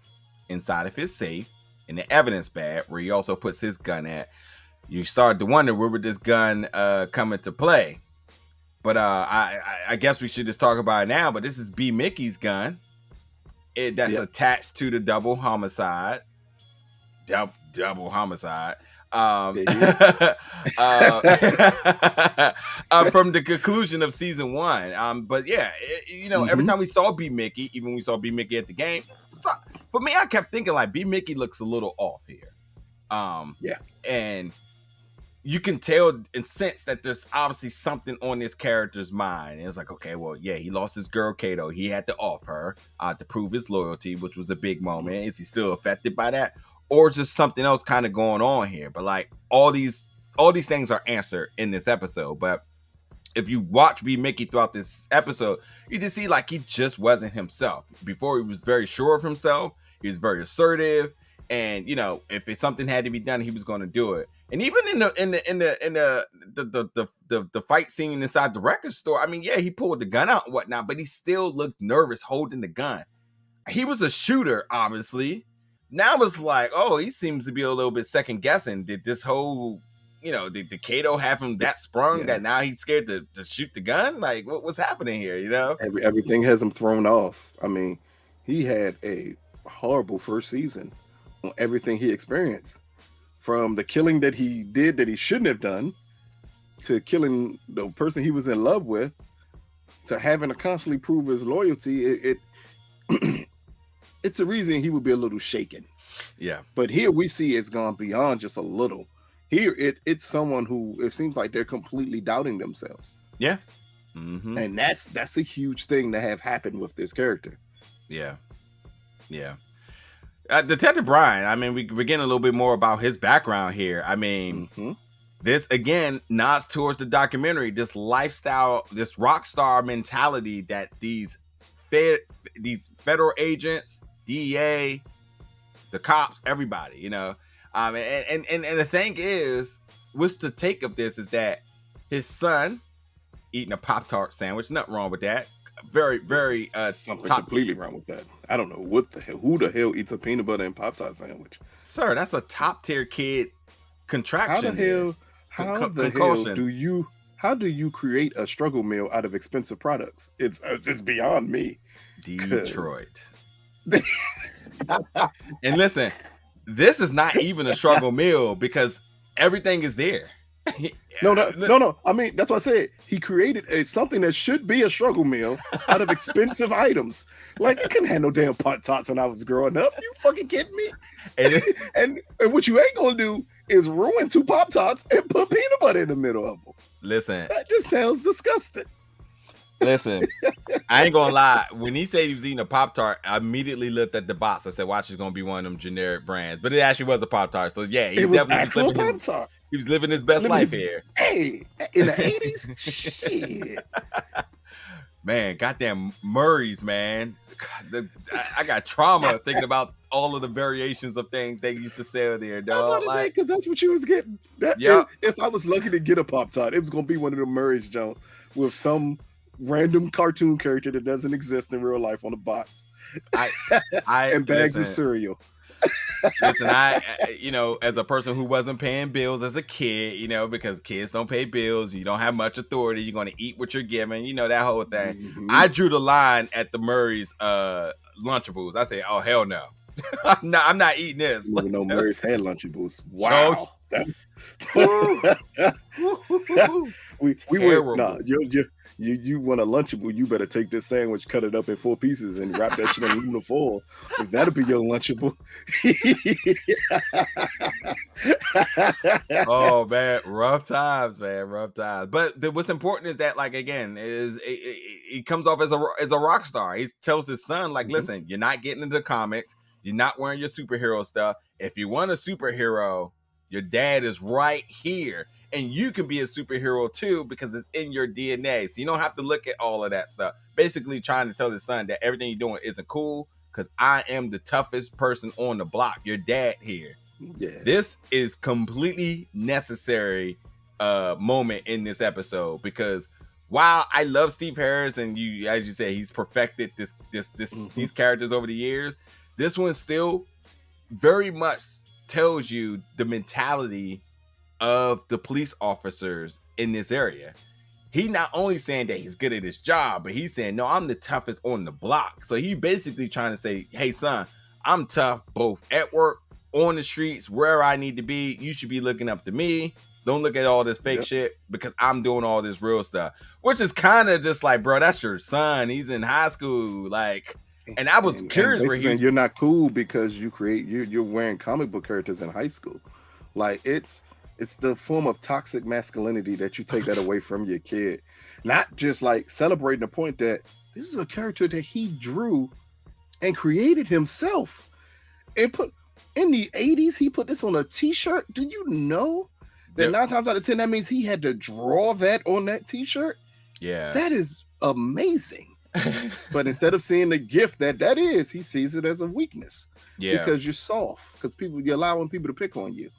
inside of his safe in the evidence bag, where he also puts his gun at. You start to wonder, where would this gun come into play? But I guess we should just talk about it now. But this is B. Mickey's gun. That's attached to the double homicide. Double homicide. From the conclusion of season 1. But yeah, every time we saw B. Mickey, even when we saw B. Mickey at the game, for me, I kept thinking like B. Mickey looks a little off here. And you can tell and sense that there's obviously something on this character's mind. And it's like, okay, well, yeah, he lost his girl Kato. He had to off her to prove his loyalty, which was a big moment. Is he still affected by that? Or is there something else kind of going on here? But like all these things are answered in this episode. But if you watch B. Mickey throughout this episode, you just see like he just wasn't himself. Before, he was very sure of himself. He was very assertive. And you know, if something had to be done, he was going to do it. And even in the fight scene inside the record store, I mean, yeah, he pulled the gun out and whatnot, but he still looked nervous holding the gun. He was a shooter, obviously. Now it's like, oh, he seems to be a little bit second guessing. Did this whole, did Kato have him that sprung that now he's scared to shoot the gun? Like, what's happening here? Everything has him thrown off. I mean, he had a horrible first season on everything he experienced. From the killing that he did that he shouldn't have done, to killing the person he was in love with, to having to constantly prove his loyalty, it's a reason he would be a little shaken. Yeah. But here we see it's gone beyond just a little. Here, it's someone who it seems like they're completely doubting themselves. Yeah. Mm-hmm. And that's a huge thing to have happen with this character. Yeah. Yeah. Detective Bryant, I mean, we're getting a little bit more about his background here. I mean, this again nods towards the documentary, this lifestyle, this rock star mentality that these federal agents, DEA, the cops, everybody, you know. And the thing is, what's the take of this is that his son eating a Pop-Tart sandwich, nothing wrong with that. Very something completely wrong with that. I don't know what the hell. Who the hell eats a peanut butter and Pop-Tart sandwich? Sir, that's a top tier kid contraction. How the hell do you create a struggle meal out of expensive products? It's just beyond me. Detroit. And listen, this is not even a struggle meal because everything is there. No. I mean, that's what I said. He created something that should be a struggle meal out of expensive items. Like, you couldn't have no damn Pop-Tarts when I was growing up. You fucking kidding me? And what you ain't gonna do is ruin 2 Pop-Tarts and put peanut butter in the middle of them. Listen, that just sounds disgusting. Listen, I ain't gonna lie. When he said he was eating a Pop-Tart, I immediately looked at the box. I said, watch, it's gonna be one of them generic brands. But it actually was a Pop-Tart. So yeah, it was actually a Pop-Tart. He was living his best life here. Hey, in the 80s? Shit. Man, goddamn Murray's, man. I got trauma thinking about all of the variations of things they used to sell there, dog. Because that's what you was getting. If I was lucky to get a Pop-Tart, it was going to be one of the Murray's Jones with some random cartoon character that doesn't exist in real life on the box. And bags of cereal. Listen, I as a person who wasn't paying bills as a kid, because kids don't pay bills, you don't have much authority, you're going to eat what you're given, that whole thing. Mm-hmm. I drew the line at the Murray's Lunchables. I say, oh, hell no. I'm not eating this. Even though Murray's had Lunchables. Wow. You want a Lunchable, you better take this sandwich, cut it up in 4 pieces, and wrap that shit in aluminum foil. That'll be your Lunchable. Oh man, rough times. But what's important is that, like, again, he comes off as a rock star. He tells his son, like, listen, you're not getting into comics, you're not wearing your superhero stuff. If you want a superhero, your dad is right here. And you can be a superhero too because it's in your DNA. So you don't have to look at all of that stuff. Basically trying to tell the son that everything you're doing isn't cool because I am the toughest person on the block. Your dad here. Yeah. This is completely necessary moment in this episode because while I love Steve Harris and as you say, he's perfected these characters over the years, this one still very much tells you the mentality of the police officers in this area. He not only saying that he's good at his job, but he's saying, no, I'm the toughest on the block. So he basically trying to say, hey, son, I'm tough both at work, on the streets, wherever I need to be. You should be looking up to me. Don't look at all this fake shit because I'm doing all this real stuff, which is kind of just like, bro, that's your son. He's in high school. Like, and I was curious where you're not cool because you're wearing comic book characters in high school. Like, it's the form of toxic masculinity that you take that away from your kid. Not just like celebrating the point that this is a character that he drew and created himself. And put in the 80s, he put this on a t-shirt. Do you know that 9 times out of 10, that means he had to draw that on that t-shirt? Yeah. That is amazing. But instead of seeing the gift that is, he sees it as a weakness. Yeah. Because you're soft. Because you're allowing people to pick on you.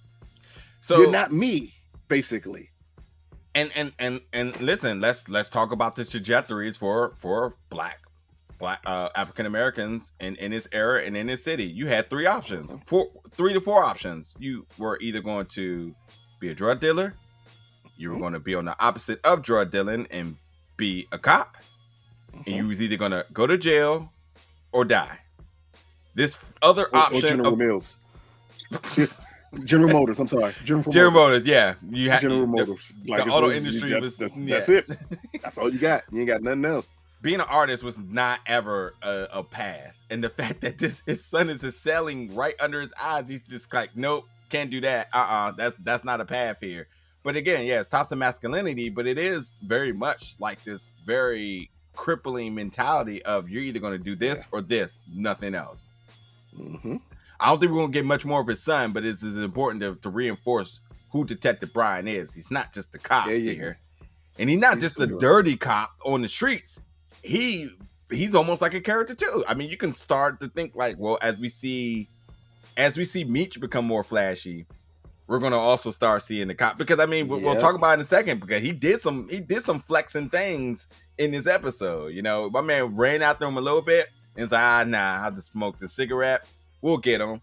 So you're not me, basically. And listen, let's talk about the trajectories for black African Americans in this era and in this city. You had 3 options, 3 to 4 options. You were either going to be a drug dealer, you were going to be on the opposite of drug dealing and be a cop, and you was either going to go to jail or die. This other option, or General Mills. General Motors, I'm sorry. General Motors, yeah. You had General Motors. Like the auto industry that's it. That's all you got. You ain't got nothing else. Being an artist was not ever a path. And the fact that his son is selling right under his eyes, he's just like, nope, can't do that. That's not a path here. But again, yeah, it's toxic masculinity, but it is very much like this very crippling mentality of you're either going to do this or this, nothing else. Mm-hmm. I don't think we're going to get much more of his son, but it's important to reinforce who Detective Bryant is. He's not just a cop here. And he's not just a dirty cop on the streets. He's almost like a character too. I mean, you can start to think like, well, as we see Meech become more flashy, we're gonna also start seeing the cop, because I mean we'll talk about it in a second, because he did some flexing things in this episode. You know, my man ran after him a little bit and was like, nah, I'll just smoke the cigarette. We'll get him.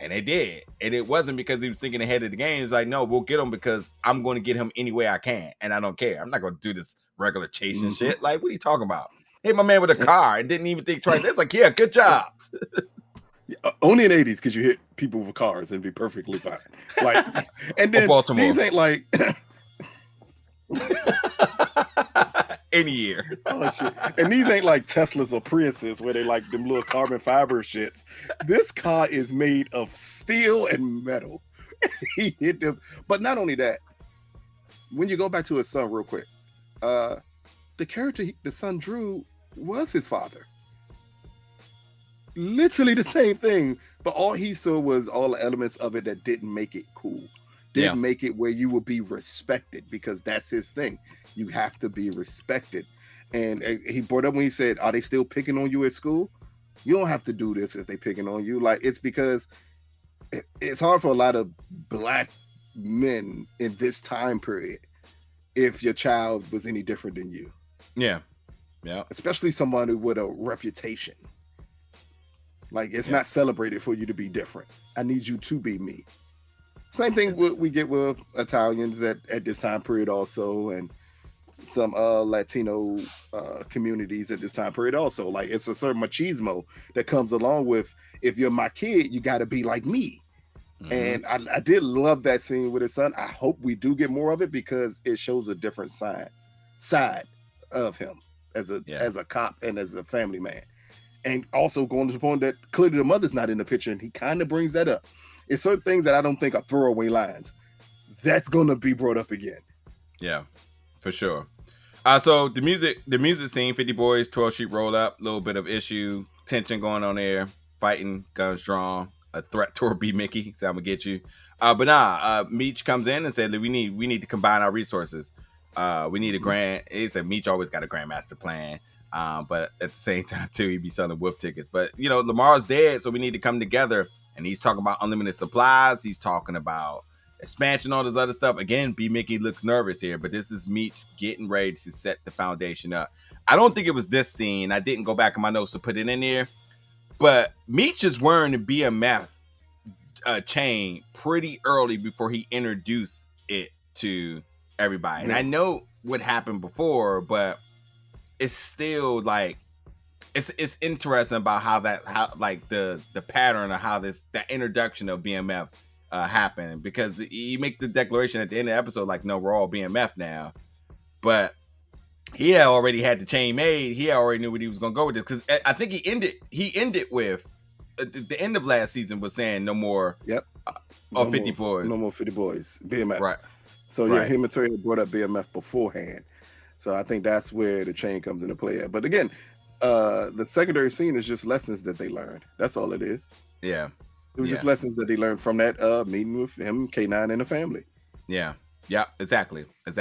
And they did. And it wasn't because he was thinking ahead of the game. It's like, no, we'll get him because I'm going to get him any way I can. And I don't care. I'm not going to do this regular chasing shit. Like, what are you talking about? Hit my man with a car and didn't even think twice. It's like, yeah, good job. Only in the 80s could you hit people with cars and be perfectly fine. Like, and then these ain't like any year. Oh shit! And these ain't like Teslas or Priuses where they like them little carbon fiber shits. This car is made of steel and metal. He hit them, but not only that. When you go back to his son real quick, the character the son drew was his father. Literally the same thing, but all he saw was all the elements of it that didn't make it cool. Didn't make it where you would be respected, because that's his thing. You have to be respected. And he brought up when he said, are they still picking on you at school? You don't have to do this if they picking on you. Like, it's because it's hard for a lot of black men in this time period if your child was any different than you. Yeah. Especially someone with a reputation. Like, it's not celebrated for you to be different. I need you to be me. Same thing we get with Italians at this time period also, and some Latino communities at this time period also. Like, it's a certain machismo that comes along with, if you're my kid, you got to be like me. And I did love that scene with his son. I hope we do get more of it, because it shows a different side of him as a cop and as a family man. And also going to the point that clearly the mother's not in the picture, and he kind of brings that up. It's certain things that I don't think are throwaway lines. That's going to be brought up again. Yeah, for sure. So the music scene, 50 boys, 12 sheep roll up, little bit of issue, tension going on there, fighting, guns drawn, a threat toward B Mickey, so I'm gonna get you. Meech comes in and said, we need to combine our resources. We need a grand. He said Meech always got a grandmaster plan. But at the same time too, he'd be selling wolf tickets. But you know, Lamar's dead, so we need to come together. And he's talking about unlimited supplies. He's talking about expansion, all this other stuff. Again, B Mickey looks nervous here, but this is Meech getting ready to set the foundation up. I don't think it was this scene. I didn't go back in my notes to put it in there, but Meech is wearing the BMF chain pretty early before he introduced it to everybody. And I know what happened before, but it's still like it's interesting about how the pattern of how that introduction of BMF happened, because you make the declaration at the end of the episode like, no, we're all BMF now, but he had already had the chain made. He already knew what he was gonna go with this, because I think he ended with the end of last season was saying no more. No 50 boys. No more 50 boys. BMF. Right. So him and Terry brought up BMF beforehand. So I think that's where the chain comes into play. But again, the secondary scene is just lessons that they learned. That's all it is. Yeah. It was just lessons that they learned from that meeting with him, K9, and the family. Yeah. Exactly. But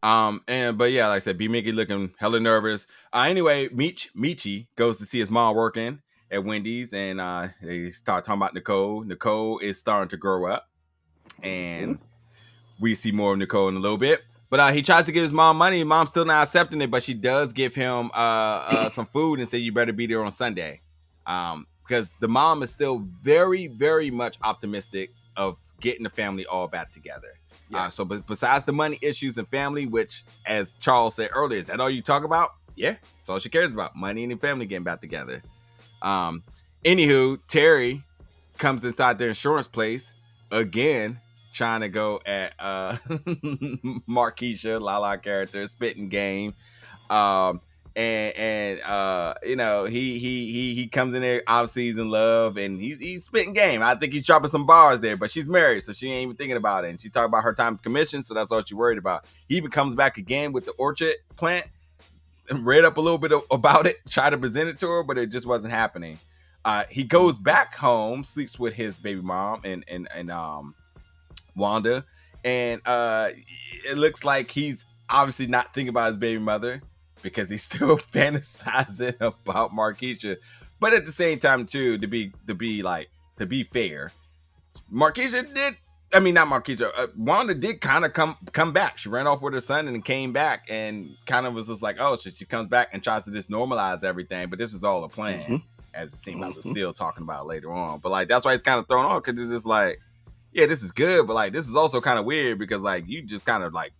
like I said, B Mickey looking hella nervous. Anyway, Meechy goes to see his mom working at Wendy's, and they start talking about Nicole. Nicole is starting to grow up, and we see more of Nicole in a little bit. But he tries to give his mom money. Mom's still not accepting it, but she does give him some food and say, you better be there on Sunday. Because the mom is still very, very much optimistic of getting the family all back together. So besides the money issues and family, which, as Charles said earlier, is that all you talk about? Yeah, that's all she cares about. Money and the family getting back together. Anywho, Terry comes inside their insurance place again, trying to go at Marquisha, Lala character, spitting game. And and you know, he comes in there, obviously he's in love, and he's spitting game. I think he's dropping some bars there, but she's married, so she ain't even thinking about it. And she talked about her time's commission, so that's all she worried about. He even comes back again with the orchard plant and read up a little bit about it, tried to present it to her, but it just wasn't happening. He goes back home, sleeps with his baby mom and Wanda, and it looks like he's obviously not thinking about his baby mother because he's still fantasizing about Markeisha. But at the same time, too, to be fair, Markeisha did. I mean, not Markeisha. Wanda did kind of come back. She ran off with her son and then came back and kind of was just like, oh shit. She comes back and tries to just normalize everything. But this is all a plan, Mm-hmm. as it seemed like we're still talking about later on. But like that's why it's kind of thrown off because it's just like, yeah, this is good, but like this is also kind of weird because like you just kind of like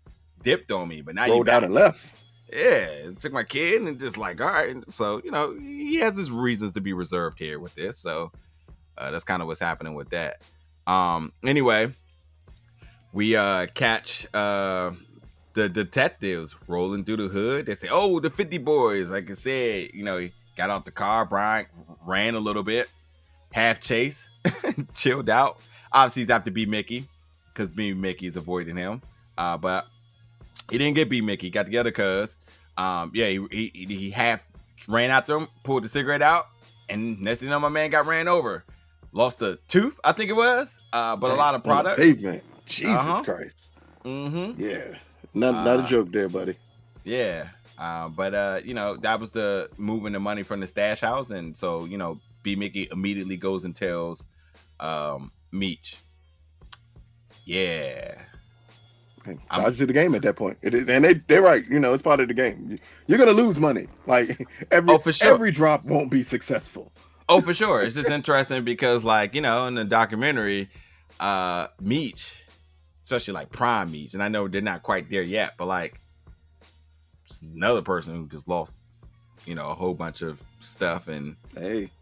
dipped on me, but now you down and left. Yeah, took my kid and just like, all right. So you know he has his reasons to be reserved here with this. So that's kind of what's happening with that. Anyway, we catch the detectives rolling through the hood. They say, oh, the 50 boys. Like I said, you know, he got out the car. Bryant ran a little bit, half chase, chilled out. Obviously, he's after B Mickey because B Mickey's avoiding him. But he didn't get B Mickey. He got the other cuz. He half ran after him, pulled the cigarette out, and next thing you know, my man got ran over. Lost a tooth, I think it was, but a lot of product. Pavement. Jesus Christ. Mm-hmm. Yeah. Not a joke there, buddy. Yeah. But you know, that was the moving the money from the stash house. And so, you know, B Mickey immediately goes and tells Meech. Yeah. Charge to the game at that point. And they're right, you know, it's part of the game. You're gonna lose money. Like every drop won't be successful. Oh, for sure. It's just interesting because, like, you know, in the documentary, Meech, especially like prime Meech, and I know they're not quite there yet, but like another person who just lost, you know, a whole bunch of stuff, and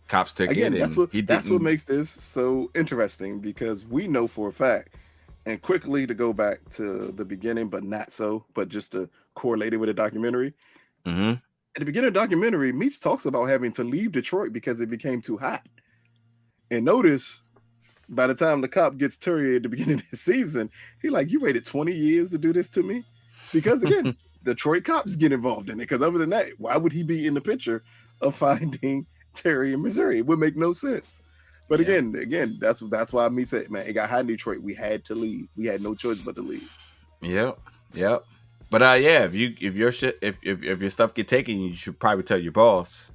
cops took it. That's what makes this so interesting, because we know for a fact, and quickly to go back to the beginning, but not so, but just to correlate it with a documentary. Mm-hmm. At the beginning of the documentary, Meech talks about having to leave Detroit because it became too hot. And notice, by the time the cop gets Terry at the beginning of the season, he like, you waited 20 years to do this to me? Because again, Detroit cops get involved in it. Because other than that, why would he be in the picture of finding Terry in Missouri? It would make no sense. But again, that's why Meech said, man, it got hot in Detroit. We had to leave. We had no choice but to leave. Yep. But if your stuff get taken, you should probably tell your boss.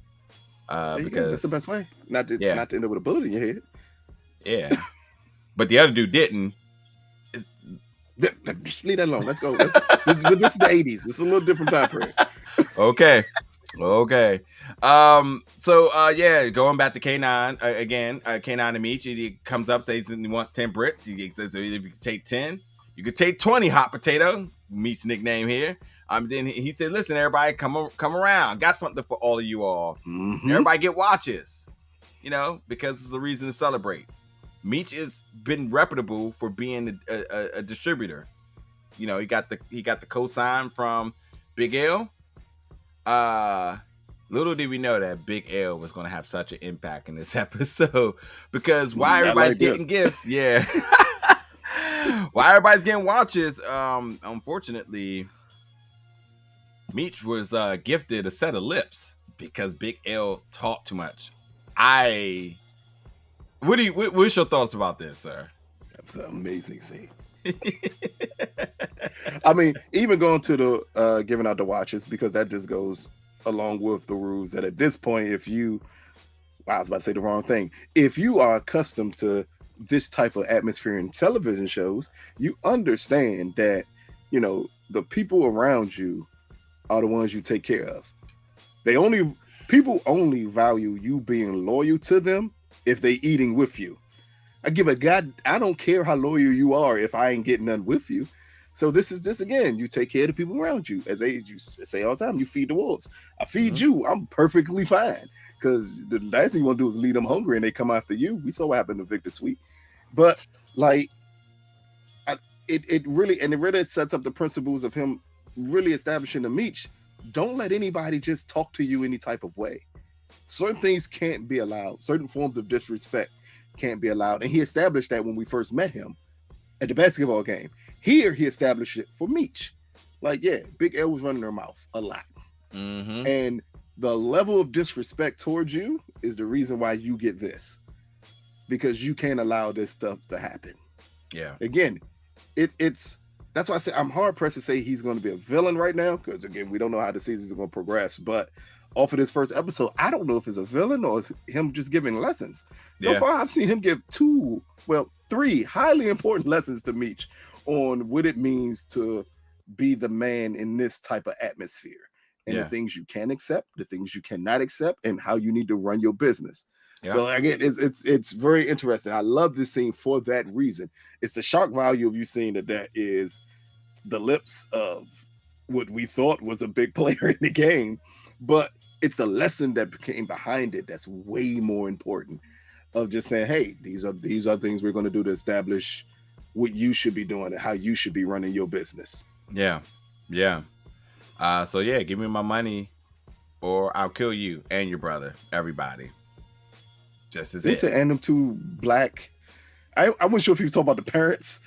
Because that's the best way. Not to end up with a bullet in your head. Yeah. But the other dude didn't. Just leave that alone. Let's go. This is the 80s. It's a little different time period. Okay. So going back to K9 again, K9 and Meech, he comes up, says he wants 10 Brits. He says if you could take 10, you could take 20 hot potato. Meech's nickname here. Then he said, listen, everybody, come around. Got something for all of you all. Mm-hmm. Everybody get watches, you know, because it's a reason to celebrate. Meech has been reputable for being a distributor. You know, he got the cosign from Big L. Little did we know that Big L was going to have such an impact in this episode, because why everybody's getting gifts? Yeah. Why everybody's getting watches? Unfortunately, Meech was gifted a set of lips because Big L talked too much. What's your thoughts about this, sir? That's an amazing scene. I mean, even going to the giving out the watches, because that just goes along with the rules that at this point, I was about to say the wrong thing. If you are accustomed to this type of atmosphere in television shows, you understand that, you know, the people around you are the ones you take care of. People only value you being loyal to them if they eating with you. I give a god, I don't care how loyal you are if I ain't getting none with you. So this is just, again, you take care of the people around you. As you say all the time, you feed the wolves. I feed you, I'm perfectly fine. Because the last thing you want to do is leave them hungry and they come after you. We saw what happened to Victor Sweet. But like, it really sets up the principles of him really establishing the Meech. don't let anybody just talk to you any type of way. Certain things can't be allowed. Certain forms of disrespect can't be allowed. And he established that when we first met him at the basketball game. Here, he established it for Meech. Like, yeah, Big L was running her mouth a lot. Mm-hmm. And the level of disrespect towards you is the reason why you get this. Because you can't allow this stuff to happen. Yeah. Again, it's that's why I say I'm hard pressed to say he's going to be a villain right now. Because again, we don't know how the seasons are going to progress. But off of this first episode, I don't know if it's a villain or him just giving lessons. So far, I've seen him give 3 highly important lessons to Meech on what it means to be the man in this type of atmosphere and the things you can accept, the things you cannot accept, and how you need to run your business. Yeah. So again, it's very interesting. I love this scene for that reason. It's the shock value of you seeing that is the lips of what we thought was a big player in the game, but it's a lesson that came behind it that's way more important, of just saying, hey, these are things we're going to do to establish what you should be doing and how you should be running your business. Yeah. So yeah, give me my money or I'll kill you and your brother, everybody. Just as they said, and them 2 black. I wasn't sure if he was talking about the parents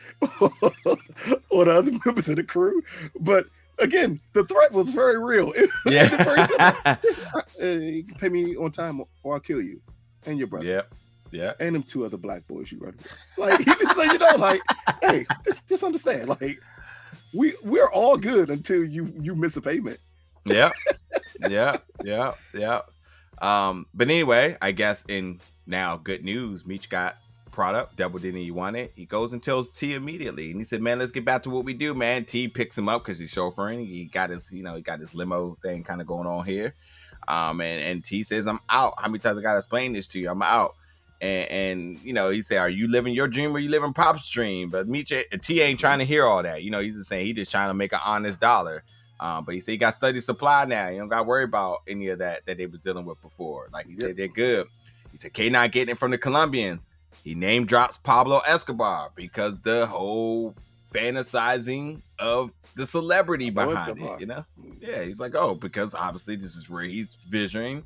or the other members of the crew, but again, the threat was very real. Yeah. The person, you can pay me on time or I'll kill you and your brother. Yeah. And them 2 other black boys you run with. Like, he didn't say, like, hey, just understand, like, we're all good until you miss a payment. Yeah. But anyway, I guess in now good news, Meech got product, double than he wanted. He goes and tells T immediately, and he said, "Man, let's get back to what we do, man." T picks him up because he's chauffeuring. He got his limo thing kind of going on here. And T says, "I'm out. How many times I gotta explain this to you? I'm out." And he said, "Are you living your dream or you living Pop's dream?" But Meech, T ain't trying to hear all that. He's just saying he just trying to make an honest dollar. But he said he got steady supply now. You don't got to worry about any of that they was dealing with before. Like he said, they're good. He said K9 getting it from the Colombians. He name drops Pablo Escobar because the whole fantasizing of the celebrity behind it, Yeah, he's like, oh, because obviously this is where he's visioning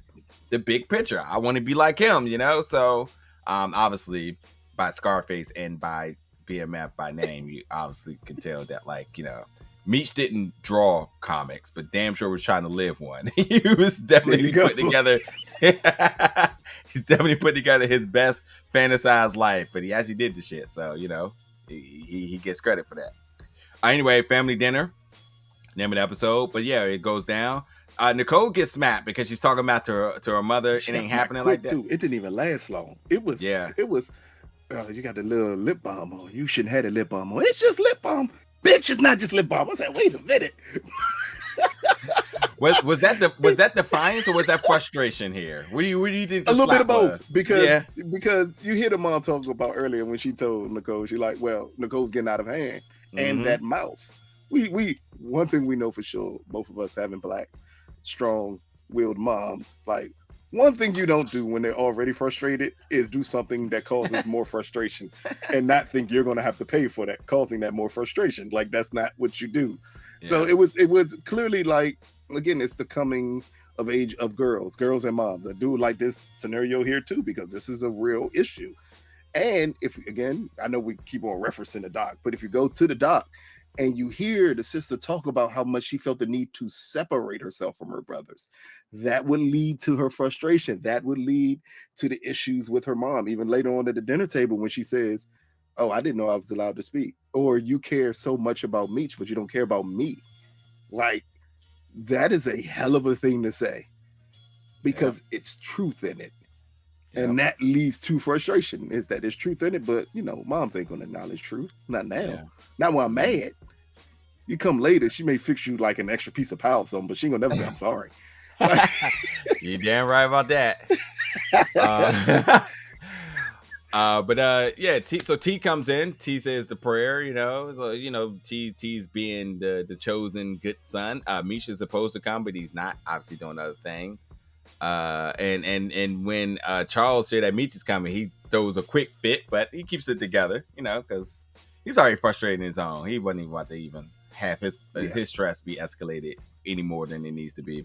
the big picture. I want to be like him, So obviously by Scarface and by BMF by name, you obviously can tell that, Meech didn't draw comics, but damn sure was trying to live one. He was definitely putting together. He's definitely put together his best fantasized life, but he actually did the shit. So he gets credit for that. Anyway, family dinner, name of the episode. But yeah, it goes down. Nicole gets smacked because she's talking about to her mother. It ain't happening like that. Too. It didn't even last long. It was. You got the little lip balm on. You shouldn't have the lip balm on. It's just lip balm. Bitch, it's not just lip balm. I said, wait a minute. was that defiance or was that frustration here? What do you think? A little bit of both, because you hear the mom talk about earlier when she told Nicole, she like, well, Nicole's getting out of hand, and that mouth. We one thing we know for sure, both of us having black, strong-willed moms, like, one thing you don't do when they're already frustrated is do something that causes more frustration and not think you're going to have to pay for that, causing that more frustration. Like, that's not what you do. Yeah. So it was clearly like, again, it's the coming of age of girls and moms. I do like this scenario here too, because this is a real issue. And if, again, I know we keep on referencing the doc, but if you go to the doc and you hear the sister talk about how much she felt the need to separate herself from her brothers, that would lead to her frustration. That would lead to the issues with her mom. Even later on at the dinner table when she says, oh, I didn't know I was allowed to speak. Or you care so much about Meech, but you don't care about me. Like, that is a hell of a thing to say because it's truth in it. And that leads to frustration, is that there's truth in it, but, moms ain't going to acknowledge truth. Not now. Yeah. Not when I'm mad. You come later, she may fix you like an extra piece of pie or something, but she ain't going to never say, I'm sorry. You damn right about that. So T comes in. T says the prayer, T's being the chosen good son. Meech is supposed to come, but he's not, obviously doing other things. And when Charles said that Meech is coming, he throws a quick fit, but he keeps it together, because he's already frustrated in his own. He wasn't even about to even have his stress be escalated any more than it needs to be.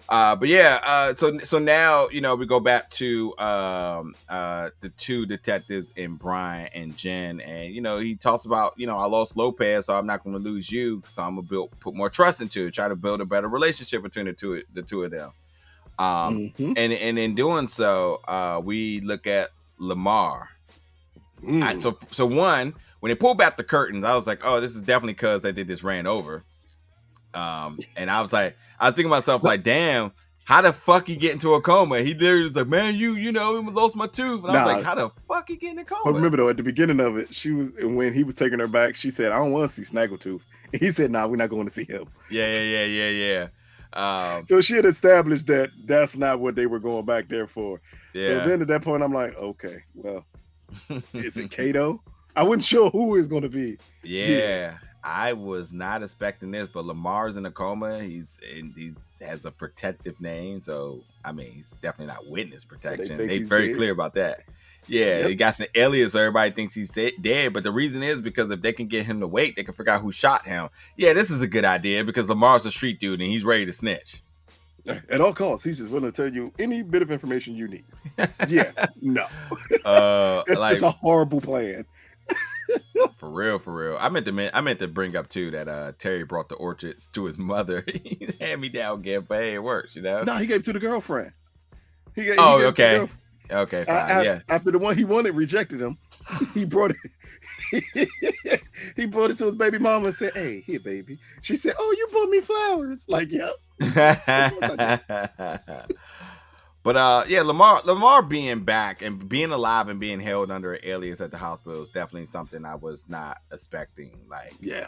But yeah, so now, you know, we go back to the two detectives in Bryant and Jen, and you know, he talks about, you know, I lost Lopez, so I'm not going to lose you, so I'm gonna put more trust into it, try to build a better relationship between the two of them. And in doing so, we look at Lamar. So one, when they pulled back the curtains, I was like, oh, this is definitely because they did this ran over. And I was thinking to myself, like, damn, how the fuck he get into a coma? He literally was like, man, you know, lost my tooth. And I was like, how the fuck he get in a coma? But remember though, at the beginning of it, when he was taking her back, she said, I don't want to see Snaggletooth. And he said, nah, we're not going to see him. Yeah. So she had established that that's not what they were going back there for. Yeah. So then at that point, I'm like, okay, well, is it Kato? I wasn't sure who it's going to be. Yeah. I was not expecting this, but Lamar's in a coma. He has a protective name, so I mean, he's definitely not witness protection. So they're very clear about that. Yeah, he got some alias, so everybody thinks he's dead. But the reason is because if they can get him to wait, they can figure out who shot him. Yeah, this is a good idea because Lamar's a street dude and he's ready to snitch. At all costs, he's just willing to tell you any bit of information you need. Yeah, no. It's just a horrible plan. For real. I meant to bring up too that Terry brought the orchids to his mother. He hand me down gift, but hey, it works, you know. No, he gave it to the girlfriend. Okay, fine. Yeah. After the one he wanted rejected him, he brought it. He brought it to his baby mama and said, "Hey, here, baby." She said, "Oh, you brought me flowers." Like, yep. But yeah, Lamar being back and being alive and being held under an alias at the hospital is definitely something I was not expecting. Like, yeah,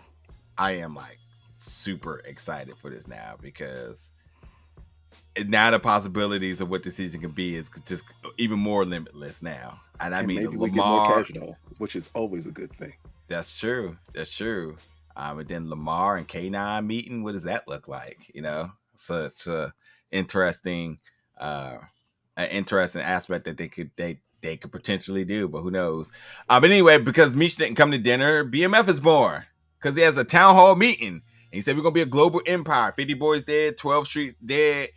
I am like super excited for this now because now the possibilities of what the season can be is just even more limitless now. And I mean, maybe Lamar, we get more cash though, which is always a good thing. That's true. And then Lamar and K9 meeting, what does that look like? You know, so it's a interesting. An interesting aspect that they could potentially do, but who knows? But anyway, because Meech didn't come to dinner, BMF is born because he has a town hall meeting. And he said we're gonna be a global empire. 50 boys dead, 12 streets dead.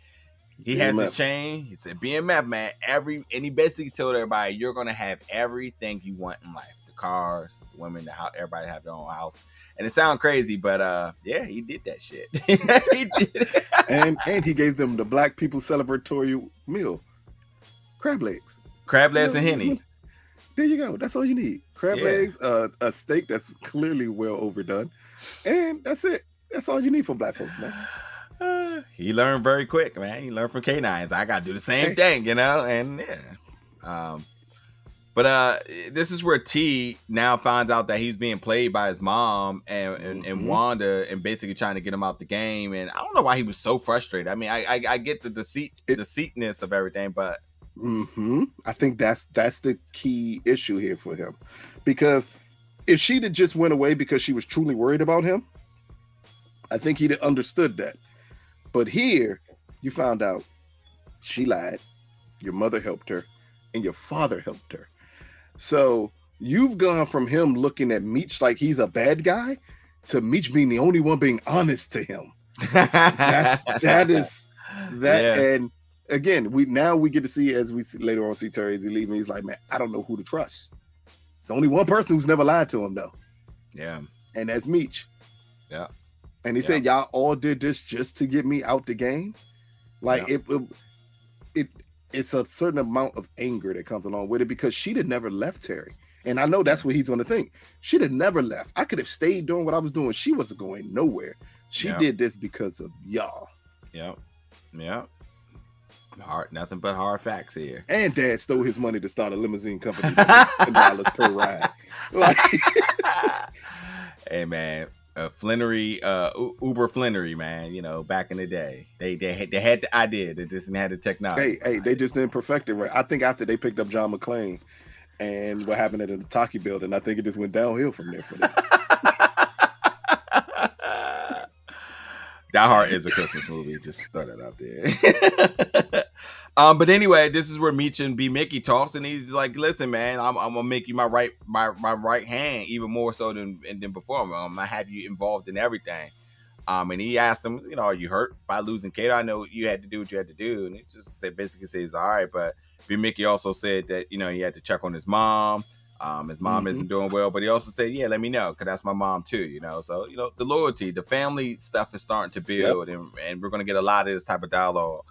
He has his chain. He said BMF, man. And he basically told everybody you're gonna have everything you want in life: the cars, the women, the house. Everybody have their own house. And it sounds crazy, but yeah, he did that shit. He did. and he gave them the black people celebratory meal. Crab legs and Henny. There you go. That's all you need. Crab legs, a steak that's clearly well overdone. And that's it. That's all you need for black folks, man. He learned very quick, man. He learned from K9s. I got to do the same thing, you know? And yeah. But this is where T now finds out that he's being played by his mom and Wanda, and basically trying to get him out the game. And I don't know why he was so frustrated. I mean, I get the deceitness of everything, but I think that's the key issue here for him, because if she'd have just went away because she was truly worried about him, I think he'd have understood that. But here, you found out she lied, your mother helped her, and your father helped her. So you've gone from him looking at Meech like he's a bad guy to Meech being the only one being honest to him. that is. And again, we get to see, as we see later on, see Terry as he leaving. He's like, man, I don't know who to trust. It's only one person who's never lied to him though. Yeah. And that's Meech. Yeah. And he said, y'all all did this just to get me out the game. Like it's a certain amount of anger that comes along with it, because she'd have never left Terry. And I know that's what he's going to think. She'd have never left. I could have stayed doing what I was doing. She wasn't going nowhere. She did this because of y'all. Yep. Nothing but hard facts here. And Dad stole his money to start a limousine company. $10 per ride. Like, hey man, Flannery, Uber Flannery, man. You know, back in the day, they had the idea, they just didn't have the technology. Hey, they just didn't perfect it right. I think after they picked up John McClane and what happened at the Taki building, I think it just went downhill from there for them. Die Hard is a Christmas movie. Just throw that out there. But anyway, this is where Meech and B Mickey talks, and he's like, "Listen, man, I'm gonna make you my right hand, even more so than before. I'm gonna have you involved in everything." And he asked him, you know, "Are you hurt by losing Kato? I know you had to do what you had to do." And he just basically says, "All right," but B Mickey also said that, you know, he had to check on his mom. His mom isn't doing well, but he also said, "Yeah, let me know, because that's my mom too." You know, so you know the loyalty, the family stuff is starting to build, and we're gonna get a lot of this type of dialogue.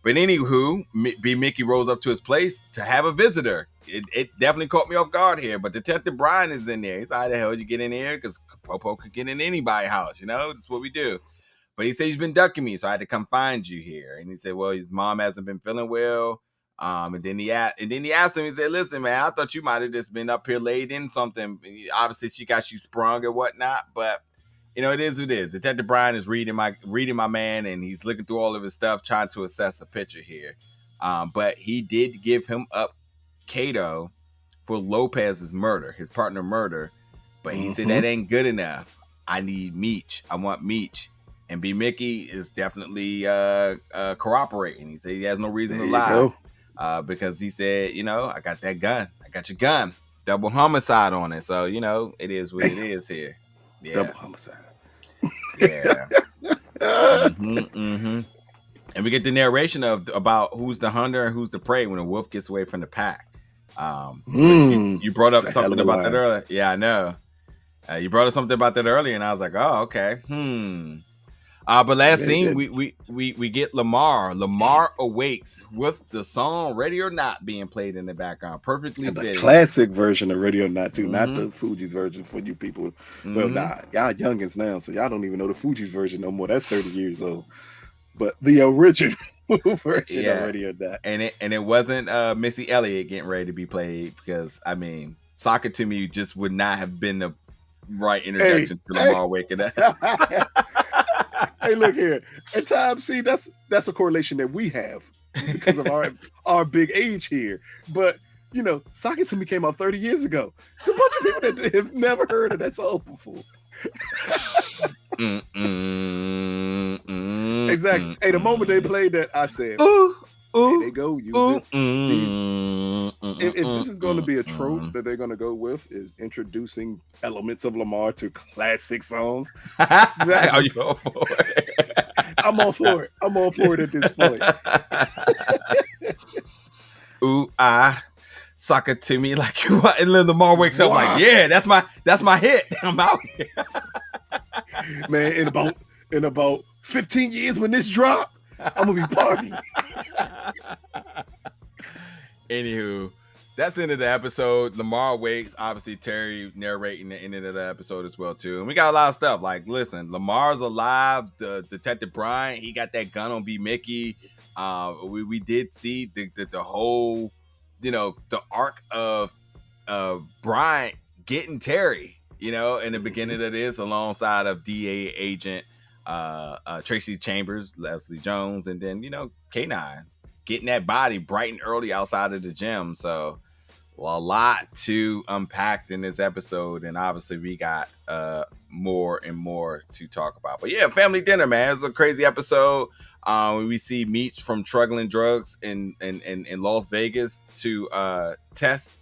But anywho, B Mickey rolls up to his place to have a visitor. It definitely caught me off guard here, but Detective Bryant is in there. He's like, "How the hell did you get in here?" Because Popo could get in anybody's house, you know, that's what we do. But he said, "He's been ducking me, so I had to come find you here." And he said, "Well, his mom hasn't been feeling well." And then he asked him, he said, "Listen, man, I thought you might have just been up here laid in something. Obviously, she got you sprung or whatnot, but you know, it is what it is." Detective Brian is reading my man, and he's looking through all of his stuff, trying to assess a picture here. But he did give him up Kato for Lopez's murder, his partner murder. But he said that ain't good enough. I need Meech. I want Meech. And B Mickey is definitely cooperating. He said he has no reason to lie. Because he said, you know, "I got that gun. I got your gun. Double homicide on it." So, you know, it is what it is here. Yeah. Double homicide. Yeah. And we get the narration about who's the hunter and who's the prey when a wolf gets away from the pack. You brought up something about that earlier. Yeah, I know. You brought up something about that earlier, and I was like, "Oh, okay." But last scene, we get Lamar. Lamar awakes with the song "Ready or Not" being played in the background, perfectly the fitting. classic version of "Ready or Not" too, not the Fugees version for you people. Well, nah, y'all youngins now, so y'all don't even know the Fugees version no more. That's 30 years old. But the original version of "Ready or Not," and it wasn't Missy Elliott getting ready to be played, because I mean, "Sock It to Me" just would not have been the right introduction to Lamar waking up. Hey, look here. At times, see, that's a correlation that we have because of our big age here. But you know, "Sock It to Me" came out 30 years ago. It's a bunch of people that have never heard of that song before. Exactly. Hey, the moment they played that, I said, "Ooh, there they go, use it." If this is going to be a trope that they're going to go with, is introducing elements of Lamar to classic songs. Are you all for it? I'm all for it. I'm all for it at this point. Ooh, "Sock It to Me" like you want. And then Lamar wakes up like, "Yeah, that's my hit. I'm out here." Man, in about 15 years when this drop, I'm gonna be partying. Anywho, that's the end of the episode. Lamar wakes. Obviously, Terry narrating the ending of the episode as well too. And we got a lot of stuff. Like, listen, Lamar's alive. The Detective Bryant, he got that gun on B Mickey. We did see the whole, you know, the arc of Bryant getting Terry, you know, in the beginning of this, alongside of DA agent Tracy Chambers, Leslie Jones, and then, you know, K9 getting that body bright and early outside of the gym. So, well, a lot to unpack in this episode, and obviously we got more and more to talk about. But yeah, family dinner, man. It's a crazy episode. We see Meech from Struggling Drugs in Las Vegas to test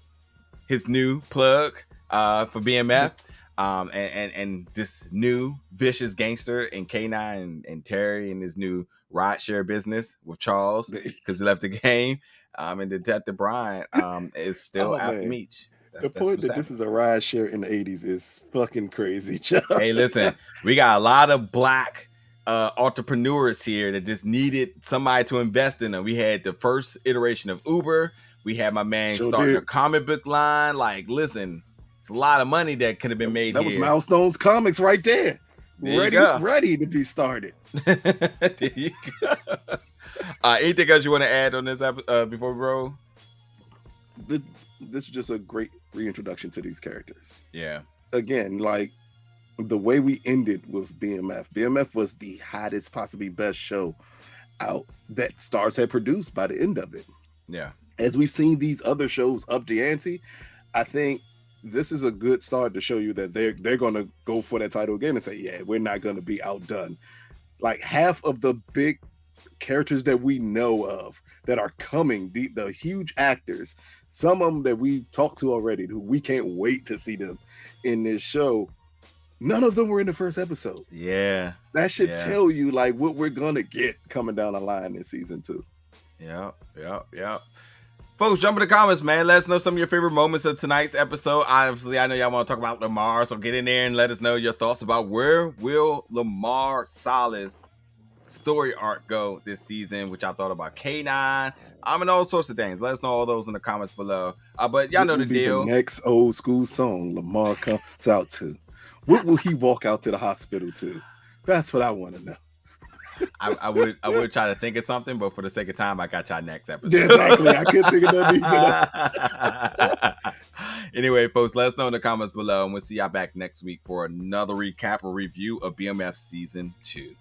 his new plug for BMF. And this new vicious gangster in K9 and Terry and his new rideshare business with Charles, because he left the game. And Detective Bryant is still after Meech. The point that this is a ride share in the 80s is fucking crazy, Chuck. Hey, listen, we got a lot of black entrepreneurs here that just needed somebody to invest in them. We had the first iteration of Uber. We had my man starting a comic book line. Like, listen, it's a lot of money that could have been made. That was Milestones Comics right there. Ready to be started. There you go. Anything else you want to add on this before we roll? This is just a great reintroduction to these characters. Yeah. Again, like the way we ended with BMF. BMF was the hottest, possibly best show out that STARZ had produced by the end of it. Yeah. As we've seen these other shows up the ante, I think this is a good start to show you that they're going to go for that title again and say, yeah, we're not going to be outdone. Like half of the big characters that we know of that are coming, the huge actors, some of them that we've talked to already, who we can't wait to see them in this show. None of them were in the first episode. Yeah. That should tell you like what we're gonna get coming down the line in season 2. Yep. Folks, jump in the comments, man. Let us know some of your favorite moments of tonight's episode. Obviously, I know y'all want to talk about Lamar, so get in there and let us know your thoughts about where will Lamar Salas story arc go this season, which I thought about K9, and all sorts of things. Let us know all those in the comments below. But y'all know the deal. The next old school song Lamar comes out to. What will he walk out to the hospital to? That's what I want to know. I would try to think of something, but for the sake of time, I got y'all next episode. Yeah, exactly. I couldn't think of nothing. Anyway, folks, let us know in the comments below, and we'll see y'all back next week for another recap or review of BMF Season 2.